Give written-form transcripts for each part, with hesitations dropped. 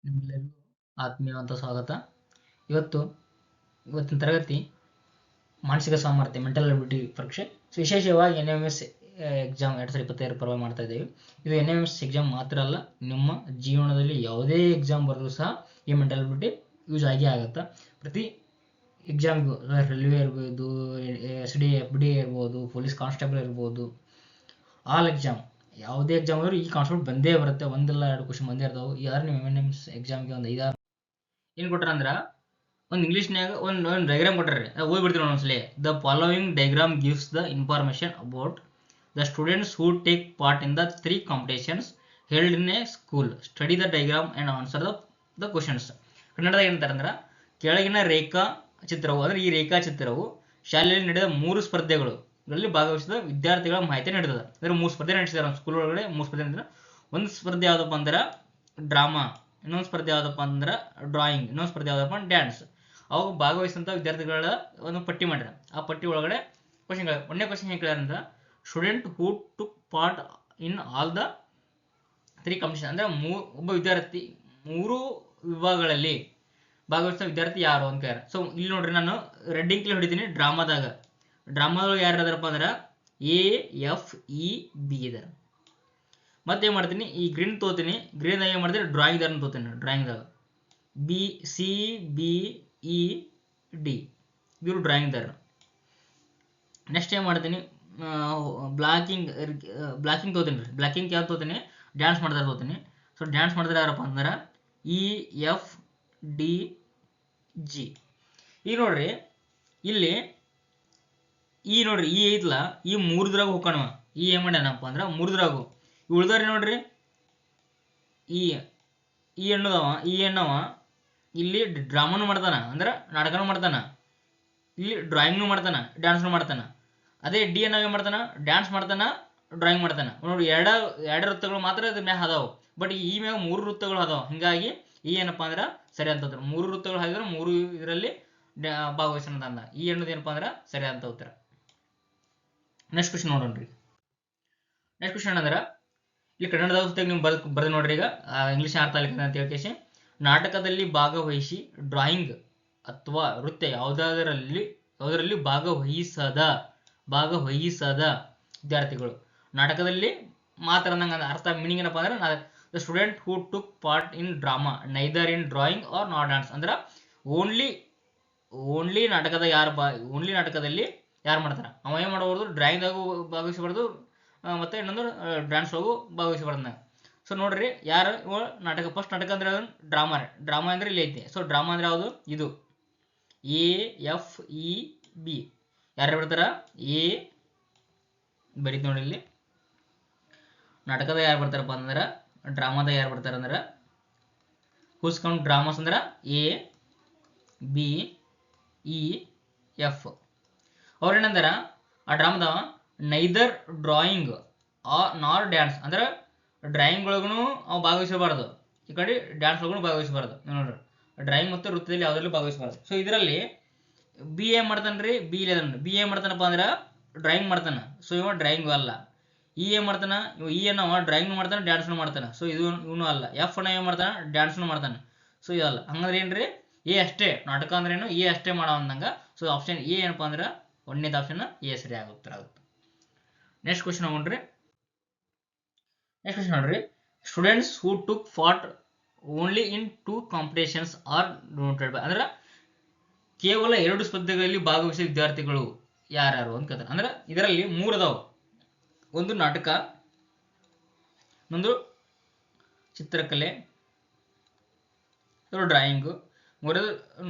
ನಿಮ್ಮೆಲ್ಲರಿಗೂ ಆತ್ಮೀಯವಾದ ಸ್ವಾಗತ. ಇವತ್ತಿನ ತರಗತಿ ಮಾನಸಿಕ ಸಾಮರ್ಥ್ಯ ಮೆಂಟಲ್ ಅಬಿಲಿಟಿ ಪರೀಕ್ಷೆ. ವಿಶೇಷವಾಗಿ NMS ಎಕ್ಸಾಮ್ 2022 ಪರವಾಗಿ ಮಾಡ್ತಾ ಇದ್ದೀವಿ. ಇದು NMS ಎಕ್ಸಾಮ್ ಮಾತ್ರ ಅಲ್ಲ, ನಿಮ್ಮ ಜೀವನದಲ್ಲಿ ಯಾವುದೇ ಎಕ್ಸಾಮ್ ಬರೆದ್ರು ಸಹ ಈ ಮೆಂಟಲ್ ಅಬಿಲಿಟಿ ಯೂಸ್ ಆಗೇ ಆಗುತ್ತೆ. ಪ್ರತಿ ಎಕ್ಸಾಮ್ಗೂ ರೈಲ್ವೆ ಇರ್ಬೋದು, SD FD ಇರ್ಬೋದು, ಪೊಲೀಸ್ ಕಾನ್ಸ್ಟೇಬಲ್ ಇರ್ಬೋದು, ಆಲ್ ಎಕ್ಸಾಮ್ ಯಾವುದೇ ಎಕ್ಸಾಮ್ ಆದ್ರೂ ಈ ಕಾನ್ಸೆಪ್ಟ್ ಬಂದೇ ಬರುತ್ತೆ. ಒಂದಿಲ್ಲ ಎರಡು ಕ್ವಶನ್ ಬಂದೇ ಇರ್ತಾವೆ. ಯಾರು ನೀವು NMS ಎಕ್ಸಾಮ್ಗೆ ಒಂದು 5-6 ಏನು ಕೊಟ್ಟಾರ ಅಂದ್ರೆ ಒಂದು ಇಂಗ್ಲೀಷ್ನಾಗ ಒಂದು ಡೈಗ್ರಾಮ್ ಕೊಟ್ಟಾರೆ. ಓದ್ಬಿಡ್ತೀವಿ ಒಂದ್ಸಲಿ. The following diagram gives the information about the students who take part in the 3 competitions held in a school. Study the diagram and answer the questions. ಕನ್ನಡದಾಗ ಏನಂತಾರೆ ಅಂದ್ರೆ, ಕೆಳಗಿನ ರೇಖಾ ಚಿತ್ರವು ಅಂದರೆ ಈ ರೇಖಾಚಿತ್ರವು ಶಾಲೆಯಲ್ಲಿ ನಡೆದ 3 ಸ್ಪರ್ಧೆಗಳಲ್ಲಿ ಭಾಗವಹಿಸಿದ ವಿದ್ಯಾರ್ಥಿಗಳ ಮಾಹಿತಿ ನೀಡುತ್ತದೆ. ಅಂದರೆ 3 ಸ್ಪರ್ಧೆ ನಡೆಸಿದ್ದಾರೆ ನಮ್ಮ ಸ್ಕೂಲ್ ಒಳಗಡೆ. 3 ಸ್ಪರ್ಧೆ ನಡೆಸಿದ್ರೆ ಒಂದು ಸ್ಪರ್ಧೆ ಯಾವುದಪ್ಪ ಅಂದ್ರೆ ಡ್ರಾಮಾ, ಇನ್ನೊಂದು ಸ್ಪರ್ಧೆ ಯಾವುದಪ್ಪ ಅಂದ್ರೆ ಡ್ರಾಯಿಂಗ್, ಇನ್ನೊಂದು ಸ್ಪರ್ಧೆ ಯಾವುದಪ್ಪ ಡ್ಯಾನ್ಸ್. ಅವಾಗ ಭಾಗವಹಿಸಿದಂಥ ವಿದ್ಯಾರ್ಥಿಗಳ ಒಂದು ಪಟ್ಟಿ ಮಾಡಿರ. ಆ ಪಟ್ಟಿ ಒಳಗಡೆ ಕ್ವಶನ್ಗಳು. ಒಂದನೇ ಕ್ವಶನ್ ಹೇಗೆ ಕೇಳ್ಯಾರ ಅಂದ್ರೆ, student who took part in all the 3 competition. ಅಂದರೆ ಒಬ್ಬ ವಿದ್ಯಾರ್ಥಿ 3 ವಿಭಾಗಗಳಲ್ಲಿ ಭಾಗವಹಿಸಿದ ವಿದ್ಯಾರ್ಥಿ ಯಾರು ಅಂತ ಕೇಳ್ಯಾರ. ಸೊ ಇಲ್ಲಿ ನೋಡ್ರಿ, ನಾನು ರೆಡ್ ಇಂಕ್ಲಿ ಹೊಡಿತೀನಿ. ಡ್ರಾಮಾದೊಳಗೆ ಯಾರು ಅದಾರಪ್ಪ ಅಂದ್ರೆ AFEB ಇದಾರೆ. ಮತ್ತೇನು ಮಾಡ್ತೀನಿ, ಈ ಗ್ರೀನ್ ತೋತೀನಿ. ಗ್ರೀನ್ದಾಗ ಏನು ಮಾಡ್ತೀನಿ, ಡ್ರಾಯಿಂಗ್ದಾರ ತೋತೀನಿ. ಡ್ರಾಯಿಂಗ್ದಾಗ BCBED ಇವರು ಡ್ರಾಯಿಂಗ್ದಾರ. ನೆಕ್ಸ್ಟ್ ಏನು ಮಾಡ್ತೀನಿ, ಬ್ಲಾಕಿಂಗ್ ತೋತೀನಿ ರೀ. ಬ್ಲಾಕಿಂಗ್ ಯಾವ್ದು ತೋತೀನಿ, ಡ್ಯಾನ್ಸ್ ಮಾಡಿದಾರೆ ತೋತೀನಿ. ಸೊ ಡ್ಯಾನ್ಸ್ ಮಾಡಿದ್ರೆ ಯಾರಪ್ಪ ಅಂದ್ರೆ EFDG. ಈಗ ನೋಡ್ರಿ, ಇಲ್ಲಿ ನೋಡ್ರಿ ಈ ಐತ್ಲ, ಈ 3ದ್ರಾಗ ಹೋಗೋಣ. ಈ ಏನು ಮಾಡ್ಯಾನಪ್ಪ ಅಂದ್ರೆ 3ದ್ರಾಗು ಉಳ್ದಾರಿ ನೋಡ್ರಿ. ಈ ಎಣ್ಣವ ಇಲ್ಲಿ ಡ್ರಾಮಾನು ಮಾಡ್ತಾನ, ಅಂದ್ರೆ ನಾಟಕನೂ ಮಾಡ್ತಾನ, ಇಲ್ಲಿ ಡ್ರಾಯಿಂಗ್ನು ಮಾಡ್ತಾನ, ಡ್ಯಾನ್ಸ್ನು ಮಾಡ್ತಾನ. ಅದೇ ಡಿ ಏನು ಮಾಡ್ತಾನ, ಡ್ಯಾನ್ಸ್ ಮಾಡ್ತಾನ, ಡ್ರಾಯಿಂಗ್ ಮಾಡ್ತಾನ. ನೋಡಿ, ಎರಡು ವೃತ್ತಗಳು ಮಾತ್ರ ಇದ್ರ ಮ್ಯಾಗ ಅದಾವು. ಬಟ್ ಈ ಮ್ಯಾಗ 3 ವೃತ್ತಗಳು ಅದಾವ. ಹಿಂಗಾಗಿ ಈ ಏನಪ್ಪ ಅಂದ್ರೆ ಸರಿ ಅಂತ. 3 ವೃತ್ತಗಳು ಹಾಕಿದ್ರೆ 3 ಇದರಲ್ಲಿ ಭಾಗವಹಿಸೋಣ ಅಂದ. ಈ ಎಣ್ಣದ ಏನಪ್ಪ ಅಂದ್ರೆ ಸರಿ ಅಂತ ಉತ್ತರ. ನೆಕ್ಸ್ಟ್ ಕ್ವಶನ್ ನೋಡೋಣ್ರಿ. ನೆಕ್ಸ್ಟ್ ಕ್ವಶನ್ ಅಂದ್ರೆ, ಇಲ್ಲಿ ಕನ್ನಡದ ಜೊತೆಗೆ ನೀವು ಬರೆದು ನೋಡ್ರಿ. ಈಗ ಇಂಗ್ಲೀಷ್ ಅರ್ಥ ಆಗ್ಲಿಕ್ಕೆ ಅಂತ ಹೇಳ್ಕೇಸಿ, ನಾಟಕದಲ್ಲಿ ಭಾಗವಹಿಸಿ ಡ್ರಾಯಿಂಗ್ ಅಥವಾ ನೃತ್ಯ ಯಾವುದರಲ್ಲಿ ಭಾಗವಹಿಸದ ವಿದ್ಯಾರ್ಥಿಗಳು. ನಾಟಕದಲ್ಲಿ ಮಾತ್ರ ಅಂದಂಗ ಅರ್ಥ. ಮೀನಿಂಗ್ ಏನಪ್ಪ ಅಂದ್ರೆ, the student who took part in drama neither in drawing or not dance. ಅಂದ್ರೆ ಓನ್ಲಿ ನಾಟಕದಲ್ಲಿ ಯಾರು ಮಾಡ್ತಾರ ಅವ ಏನು ಮಾಡಬಾರ್ದು, ಡ್ರಾಯಿಂಗ್ದಾಗೂ ಭಾಗವಹಿಸಬಾರ್ದು, ಮತ್ತೆ ಇನ್ನೊಂದು ಡ್ಯಾನ್ಸ್ ಒಳಗೂ ಭಾಗವಹಿಸಬಾರ್ದು. ಸೊ ನೋಡ್ರಿ, ಯಾರು ನಾಟಕ ಫಸ್ಟ್ ನಾಟಕ ಅಂದ್ರೆ ಡ್ರಾಮಾ ಅಂದ್ರೆ ಇಲ್ಲಿ ಐತಿ. ಸೊ ಡ್ರಾಮಾ ಅಂದ್ರೆ ಯಾವುದು, ಇದು AFEB. ಯಾರು ಬರ್ತಾರ, ಎ ಬರೀತಿ ನೋಡಿ. ಇಲ್ಲಿ ನಾಟಕದ ಯಾರು ಬರ್ತಾರಪ್ಪ ಅಂದ್ರೆ, ಡ್ರಾಮಾದ ಯಾರು ಬರ್ತಾರ ಅಂದ್ರೆ, ಹೂಸ್ ಕೌಂಟ್ ಡ್ರಾಮಾಸ್ ಅಂದ್ರೆ ABEF. ಅವ್ರೇನಂದಾರ, ಆ ಡ್ರಾಮಾದವ ನೈದರ್ ಡ್ರಾಯಿಂಗ್ ನಾರ್ ಡ್ಯಾನ್ಸ್. ಅಂದ್ರೆ ಡ್ರಾಯಿಂಗ್ ಒಳಗೂ ಅವು ಭಾಗವಹಿಸಬಾರ್ದು, ಈ ಕಡೆ ಡ್ಯಾನ್ಸ್ ಒಳಗೂ ಭಾಗವಹಿಸಬಾರ್ದು. ನೋಡ್ರಿ, ಡ್ರಾಯಿಂಗ್ ಮತ್ತು ನೃತ್ಯದಲ್ಲಿ ಯಾವುದರಲ್ಲೂ ಭಾಗವಹಿಸಬಾರ್ದು. ಸೊ ಇದರಲ್ಲಿ ಬಿ ಏನ್ ಮಾಡ್ತಾನ್ರಿ, ಬಿ ಏನ್ ಮಾಡ್ತಾನಪ್ಪ ಅಂದ್ರೆ ಡ್ರಾಯಿಂಗ್ ಮಾಡ್ತಾನ. ಸೊ ಇವ ಡ್ರಾಯಿಂಗ್ ಅಲ್ಲ. ಏನ್ ಮಾಡ್ತಾನ, ಏನವ ಡ್ರಾಯಿಂಗ್ನು ಮಾಡ್ತಾನೆ, ಡ್ಯಾನ್ಸ್ನು ಮಾಡ್ತಾನೆ. ಸೊ ಇವನು ಅಲ್ಲ. ಎಫ್ ಏನ್ ಮಾಡ್ತಾನ, ಡ್ಯಾನ್ಸ್ನು ಮಾಡ್ತಾನೆ. ಸೊ ಇದಲ್ಲ. ಹಂಗಂದ್ರೆ ಏನ್ರಿ, ಎ ಅಷ್ಟೇ. ನಾಟಕ ಅಂದ್ರೆ ಏನು, ಎ ಅಷ್ಟೇ ಮಾಡೋ ಅಂದಂಗ. ಸೊ ಆಪ್ಷನ್ ಎ ಏನಪ್ಪಾ ಅಂದ್ರೆ, ಒಂದನೇದು ಆಪ್ಷನ್ ಎ ಸರಿ ಆಗುತ್ತೆ. ನೆಕ್ಸ್ಟ್ ಕ್ವಶನ್ ನೋಡ್ರಿ. Students who took part only in 2 competitions are noted by. ಅಂದ್ರೆ ಕೇವಲ 2 ಸ್ಪರ್ಧೆಗಳಲ್ಲಿ ಭಾಗವಹಿಸಿದ ವಿದ್ಯಾರ್ಥಿಗಳು ಯಾರ್ಯಾರು ಅಂತ ಕೇಳ್ತಾರೆ. ಅಂದ್ರೆ ಇದರಲ್ಲಿ 3 ಅದಾವ. ಒಂದು ನಾಟಕ, ಒಂದು ಚಿತ್ರಕಲೆ, ಡ್ರಾಯಿಂಗು, ಮೂರದು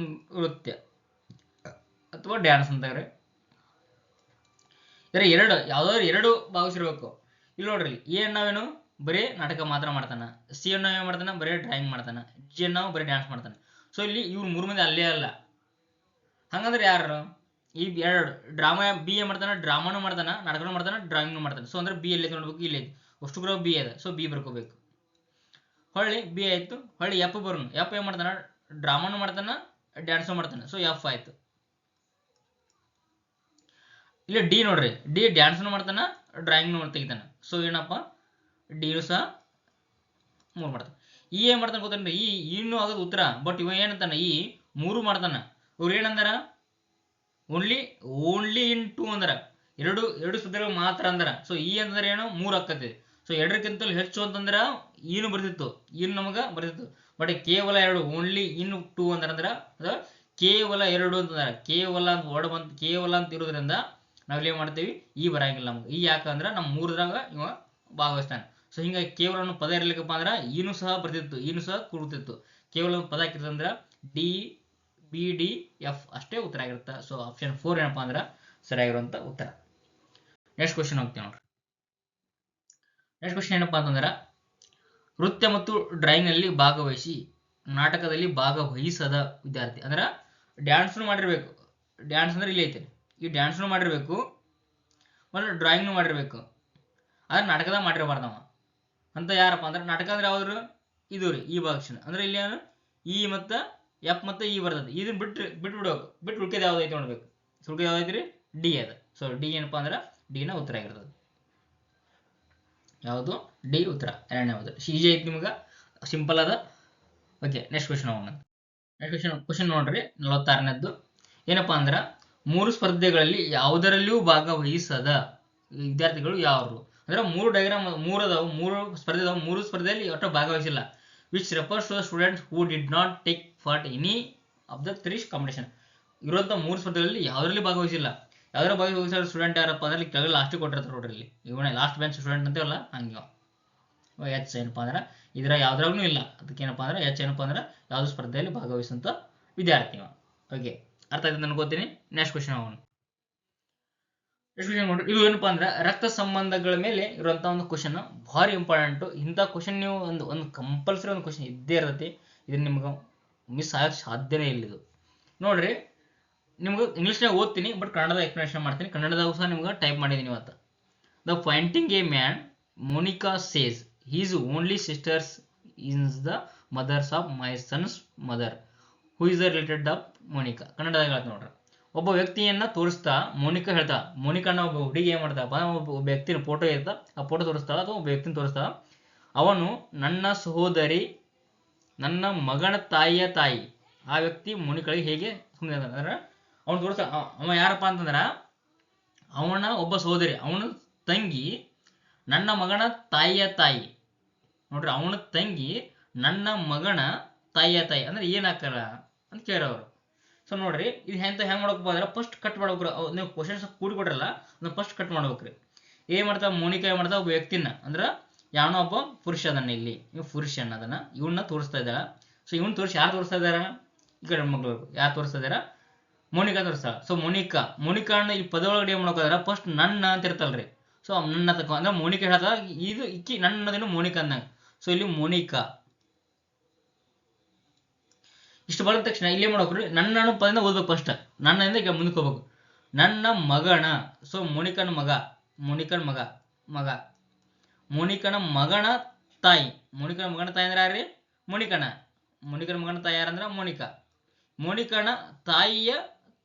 ನೃತ್ಯ ಅಥವಾ ಡ್ಯಾನ್ಸ್ ಅಂತಾರೆ. ಯಾವ್ದಾದ್ರು 2 ಭಾಗವಹಿಸಿರ್ಬೇಕು. ಇಲ್ಲಿ ನೋಡ್ರಿ, ಎ ನಾವೇನು ಬರೀ ನಾಟಕ ಮಾತ್ರ ಮಾಡ್ತಾನ, ಸಿ ಅನ್ನ ಏನು ಮಾಡ್ತಾನ, ಬರೀ ಡ್ರಾಯಿಂಗ್ ಮಾಡ್ತಾನ, ಜಿ ಅನ್ನ ಬರೀ ಡ್ಯಾನ್ಸ್ ಮಾಡ್ತಾನೆ. ಸೊ ಇಲ್ಲಿ ಇವ್ರು 3 ಮಂದಿ ಅಲ್ಲೇ ಅಲ್ಲ. ಹಂಗಂದ್ರೆ ಯಾರು, ಈ 2 ಡ್ರಾಮಾ ಬಿ ಏನ್ ಮಾಡ್ತಾನ, ಡ್ರಾಮಾನು ಮಾಡ್ತಾನ, ನಾಟಕನೂ ಮಾಡ್ತಾನ, ಡ್ರಾಯಿಂಗ್ನು ಮಾಡ್ತಾನೆ. ಸೊ ಅಂದ್ರೆ ಬಿ ಎಲ್ಲಿ ನೋಡ್ಬೇಕು, ಇಲ್ಲಿ ಅಷ್ಟು ಗ್ರಹ ಬಿ ಅದ. ಸೊ ಬಿ ಬರ್ಕೋಬೇಕು. ಹೊಳ್ಳಿ ಬಿ ಆಯ್ತು. ಹೊಳ್ಳಿ ಎಫ್ ಬರೋನು. ಎಫ್ ಏನ್ ಮಾಡ್ತಾನ, ಡ್ರಾಮಾನು ಮಾಡ್ತಾನ, ಡ್ಯಾನ್ಸು ಮಾಡ್ತಾನೆ. ಸೊ ಎಫ್ ಆಯ್ತು. ಇಲ್ಲಿ ಡಿ ನೋಡ್ರಿ, ಡಿ ಡ್ಯಾನ್ಸ್ನು ಮಾಡ್ತಾನ, ಡ್ರಾಯಿಂಗ್ನು ತೆಗಿತಾನೆ. ಸೊ ಏನಪ್ಪ, ಡಿನು ಸಹ 3 ಮಾಡ್ತಾನೆ. ಈ ಏನ್ ಮಾಡ್ತಾನೆ ಗೊತ್ತೇನ್ರಿ, ಈ ಇನ್ನೂ ಆಗೋದು ಉತ್ತರ, ಬಟ್ ಇವ ಏನಂತಾನ ಈ 3 ಮಾಡ್ತಾನ. ಇವ್ರು ಏನಂದಾರ ಓನ್ಲಿ ಇನ್ 2 ಅಂದಾರ, ಎರಡು ಸ್ಪರ್ಧೆಗಳು ಮಾತ್ರ ಅಂದಾರ. ಸೊ ಈ ಅಂತಂದ್ರೆ ಏನು 3 ಆಕ್ಕತಿ. ಸೊ 2ಕ್ಕಿಂತಲೂ ಹೆಚ್ಚು ಅಂತಂದ್ರ ಏನು ಬರ್ತಿತ್ತು, ಏನು ನಮಗ ಬರ್ತಿತ್ತು. ಬಟ್ ಕೇವಲ 2 ಓನ್ಲಿ ಇನ್ 2 ಅಂದ್ರ ಕೇವಲ 2 ಅಂತಂದಾರ. ಕೇವಲ ಅಂತ ವರ್ಡ್ ಬಂತ, ಕೇವಲ ಅಂತ ಇರೋದ್ರಿಂದ ನಾವ್ ಏನ್ ಮಾಡ್ತೀವಿ ಈ ಬರಂಗಿಲ್ಲ ನಮ್ಗೆ. ಈ ಯಾಕಂದ್ರ ನಮ್ 3ದ್ರಾಗ ಇವ ಭಾಗವಹಿಸ್ತಾನೆ. ಸೊ ಹಿಂಗಾಗಿ ಕೇವಲ ಪದ ಇರ್ಲಿಕ್ಕಪ್ಪ ಅಂದ್ರ ಏನು ಸಹ ಬರ್ತಿತ್ತು, ಏನು ಸಹ ಕೂಡ್ತಿತ್ತು. ಕೇವಲ ಪದ ಹಾಕಿರ್ತಂದ್ರ DBDF ಅಷ್ಟೇ ಉತ್ತರ ಆಗಿರುತ್ತೆ. ಸೊ ಆಪ್ಷನ್ 4 ಏನಪ್ಪಾ ಅಂದ್ರ ಸರಿಯಾಗಿರುವಂತ ಉತ್ತರ. ನೆಕ್ಸ್ಟ್ ಕ್ವಶನ್ ಹೋಗ್ತೀವಿ ನೋಡ್ರಿ. ನೆಕ್ಸ್ಟ್ ಕ್ವಶನ್ ಏನಪ್ಪಾ ಅಂತಂದ್ರ ನೃತ್ಯ ಮತ್ತು ಡ್ರಾಯಿಂಗ್ ನಲ್ಲಿ ಭಾಗವಹಿಸಿ ನಾಟಕದಲ್ಲಿ ಭಾಗವಹಿಸದ ವಿದ್ಯಾರ್ಥಿ. ಅಂದ್ರ ಡ್ಯಾನ್ಸ್ ಮಾಡಿರ್ಬೇಕು, ಡ್ಯಾನ್ಸ್ ಅಂದ್ರೆ ಇಲ್ಲಿ ಐತೆ, ಈ ಡ್ಯಾನ್ಸ್ ಮಾಡಿರ್ಬೇಕು ಮತ್ತು ಡ್ರಾಯಿಂಗ್ ಮಾಡಿರ್ಬೇಕು, ಆದ್ರೆ ನಾಟಕದಾಗ ಮಾಡಿರಬಾರ್ದವ ಅಂತ ಯಾರಪ್ಪ ಅಂದ್ರೆ ನಾಟಕ ಅಂದ್ರೆ ಯಾವ್ದು ಇದು ರೀ ಈ ಭಾಗಕ್ಷಣ. ಅಂದ್ರೆ ಇಲ್ಲಿ ಏನು ಇ ಮತ್ತ ಎಫ್ ಮತ್ತೆ ಇ ಬರ್ತದೆ. ಇದನ್ನ ಬಿಟ್ಬಿಡ್ಬೇಕು, ಬಿಟ್ಟು ಉಳ್ಕೆದು ಯಾವ್ದೈತಿ ನೋಡ್ಬೇಕು. ಉಳ್ಕೆದು ಯಾವ್ದೈತ್ರಿ ಡಿ ಅದ. ಸೊ ಡಿ ಏನಪ್ಪಾ ಅಂದ್ರೆ ಡಿ ನ ಉತ್ತರ ಆಗಿರ್ತದೆ. ಯಾವುದು ಡಿ ಉತ್ತರ, ಎರಡನೇ ಉತ್ತರ. ಈಜಿ ಐತಿ ನಿಮ್ಗೆ, ಸಿಂಪಲ್ ಅದ. ಓಕೆ, ನೆಕ್ಸ್ಟ್ ಕ್ವಶನ್ ಹೋಗೋಣ. ನೆಕ್ಸ್ಟ್ ಕ್ವಶನ್ ನೋಡ್ರಿ 46ನೇದ್ದು ಏನಪ್ಪಾ ಅಂದ್ರ 3 ಸ್ಪರ್ಧೆಗಳಲ್ಲಿ ಯಾವುದರಲ್ಲಿಯೂ ಭಾಗವಹಿಸದ ವಿದ್ಯಾರ್ಥಿಗಳು ಯಾರು. ಅಂದ್ರೆ 3 ಡಯಾಗ್ರಾಮ್ 3 ಅದಾವು, 3 ಸ್ಪರ್ಧೆ ಅದಾವು, 3 ಸ್ಪರ್ಧೆಯಲ್ಲಿ ಒಟ್ಟು ಭಾಗವಹಿಸಿಲ್ಲ. Which refers to students who did not take part any of the 3 competition. ಇರುವಂತ 3 ಸ್ಪರ್ಧೆಗಳಲ್ಲಿ ಯಾವುದರಲ್ಲಿ ಭಾಗವಹಿಸಿಲ್ಲ. ಯಾವ್ದಾರ ಭಾಗವಹಿಸೋ ಸ್ಟೂಡೆಂಟ್ ಯಾರಪ್ಪ ಅಂದ್ರೆ ಕೆಳಗೆ ಲಾಸ್ಟ್ ಕೊಟ್ಟಿರ್ತಾರೆ ನೋಡ್ರಿ, ಇಲ್ಲಿ ಇವನೇ ಲಾಸ್ಟ್ ಬೆಂಚ್ ಸ್ಟೂಡೆಂಟ್ ಅಂತೀವಲ್ಲ ಹಂಗೆ. ಎಚ್ ಏನಪ್ಪಾ ಅಂದ್ರೆ ಇದರ ಯಾವ್ದ್ರಾಗೂ ಇಲ್ಲ. ಅದಕ್ಕೇನಪ್ಪಾ ಅಂದ್ರೆ ಎಚ್ ಏನಪ್ಪಾ ಅಂದ್ರೆ ಯಾವ್ದು ಸ್ಪರ್ಧೆಯಲ್ಲಿ ಭಾಗವಹಿಸುವಂತ ವಿದ್ಯಾರ್ಥಿ. ಓಕೆ, ಅರ್ಥ ಆಯ್ತು ಅನ್ಕೋತೀನಿ. ನೆಕ್ಸ್ಟ್ ಕ್ವಶನ್ ಹೋಗೋಣ. ನೆಕ್ಸ್ಟ್ ಕ್ವಶನ್ ನೋಡ್ರಿ, ಇದು ಏನಪ್ಪಾ ಅಂದ್ರೆ ರಕ್ತ ಸಂಬಂಧಗಳ ಮೇಲೆ ಇರುವಂತ ಒಂದು ಕ್ವಶನ್, ಭಾರಿ ಇಂಪಾರ್ಟೆಂಟ್. ಇಂಥ ಕ್ವಶನ್ ನೀವು ಒಂದು ಕಂಪಲ್ಸರಿ ಒಂದು ಕ್ವಶನ್ ಇದ್ದೇ ಇರ್ತೈತಿ. ಇದನ್ನ ನಿಮ್ಗೆ ಮಿಸ್ ಆಗಕ್ಕೆ ಸಾಧ್ಯನೇ ಇಲ್ಲ. ಇದು ನೋಡ್ರಿ, ನಿಮ್ಗೆ ಇಂಗ್ಲೀಷ್ನಾಗ ಓದ್ತೀನಿ, ಬಟ್ ಕನ್ನಡದ ಎಕ್ಸ್ಪ್ಲನೇಷನ್ ಮಾಡ್ತೀನಿ. ಕನ್ನಡದಾಗ ಸಹ ನಿಮ್ಗೆ ಟೈಪ್ ಮಾಡಿದ್ದೀನಿ ಇವತ್ತು. The pointing a man Monica says his only sisters is the mothers of my sons mother who is the related of Monica. ಕನ್ನಡದಾಗ ಹೇಳ್ತಾ ನೋಡ್ರಿ, ಒಬ್ಬ ವ್ಯಕ್ತಿಯನ್ನ ತೋರಿಸ್ತಾ ಮೋನಿಕಾ ಹೇಳ್ತಾ, ಮೋನಿಕಾನ ಒಬ್ಬ ಹುಡುಗಿ ಏನ್ ಮಾಡ್ತಾ, ಒಬ್ಬ ವ್ಯಕ್ತಿನ ಫೋಟೋ ಇರ್ತಾ, ಆ ಫೋಟೋ ತೋರಿಸ್ತಾಳ ಅಥವಾ ಒಬ್ಬ ವ್ಯಕ್ತಿನ ತೋರಿಸ್ತಾಳ. ಅವನು ನನ್ನ ಸಹೋದರಿ, ನನ್ನ ಮಗನ ತಾಯಿಯ ತಾಯಿ. ಆ ವ್ಯಕ್ತಿ ಮೋನಿಕಾಳಿಗೆ ಹೇಗೆ ಸುಮ್ಮನೆ ಅಂದ್ರೆ ಅವನು ತೋರಿಸ್ತಾ, ಅವ ಯಾರಪ್ಪ ಅಂತಂದ್ರ ಅವನ ಒಬ್ಬ ಸಹೋದರಿ, ಅವನ ತಂಗಿ ನನ್ನ ಮಗನ ತಾಯಿಯ ತಾಯಿ. ನೋಡ್ರಿ, ಅವನ ತಂಗಿ ನನ್ನ ಮಗನ ತಾಯಿಯ ತಾಯಿ ಅಂದ್ರೆ ಏನಾಕಲ್ಲ ಅಂತ ಕೇಳೋರು. ಸೊ ನೋಡ್ರಿ, ಇದು ಹೆಂಗ್ ಮಾಡ್ಬೇಕಪ್ಪ ಅಂದ್ರೆ ಫಸ್ಟ್ ಕಟ್ ಮಾಡ್ಬೇಕ್ರಿ. ನೀವು ಕ್ವಶನ್ಸ್ ಕೂಡಿ ಕೊಡ್ರಲ್ಲ, ಅದನ್ನ ಫಸ್ಟ್ ಕಟ್ ಮಾಡ್ಬೇಕ್ರಿ. ಏನ್ ಮಾಡ್ತಾವ ಮೋನಿಕಾ, ಏನ್ ಮಾಡ್ತಾವ ಒಬ್ಬ ವ್ಯಕ್ತಿನ ಅಂದ್ರ ಯಾವನೋ ಒಬ್ಬ ಪುರುಷ ಅದನ್ನ, ಇಲ್ಲಿ ಇವ್ ಪುರುಷ ಅನ್ನೋದನ್ನ ಇವನ್ನ ತೋರಿಸ್ತಾ ಇದ್ದಾಳ. ಸೊ ಇವನ್ ತೋರಿಸಿ ಯಾರು ತೋರಿಸ್ತಾ ಇದಾರ, ಈ ಕಡೆ ಮಗಳು ಯಾರು ತೋರಿಸ್ತಾ ಇದಾರ, ಮೋನಿಕಾ ತೋರಿಸ್ತಾಳ. ಸೊ ಮೋನಿಕಾನ ಈ ಪದ ಒಳಗಡೆ ಏನ್ ಮಾಡ್ಕೋದಾರ, ಫಸ್ಟ್ ನನ್ನ ಅಂತ ಇರ್ತಲ್ರಿ. ಸೊ ನನ್ನ ತಕ್ಕ ಅಂದ್ರೆ ಮೋನಿಕಾ ಹೇಳ್ತಾ ಇದು ಇಕ್ಕಿ ನನ್ನ ಅನ್ನೋದೇನು ಮೋನಿಕಾ ಅಂದಂಗ. ಸೊ ಇಲ್ಲಿ ಮೋನಿಕಾ ಇಷ್ಟು ಬರದ ತಕ್ಷಣ ಇಲ್ಲಿ ಮಾಡ್ಬೇಕ್ರಿ, ನನ್ನ ಪದದಿಂದ ಓದ್ಬೇಕು. ಫಸ್ಟ್ ನನ್ನಿಂದ ಈಗ ಮುಂದಕ್ಕೆ ಹೋಗ್ಬೇಕು. ನನ್ನ ಮಗನ, ಸೊ ಮೋನಿಕನ ಮಗ, ಮೋನಿಕನ ಮಗನ ತಾಯಿ. ಮೋನಿಕನ ಮಗನ ತಾಯಿ ಅಂದ್ರೆ ಯಾರ್ರಿ, ಮೋನಿಕನ ಮಗನ ತಾಯಿ ಯಾರಂದ್ರ ಮೋನಿಕಾ. ಮೋನಿಕನ ತಾಯಿಯ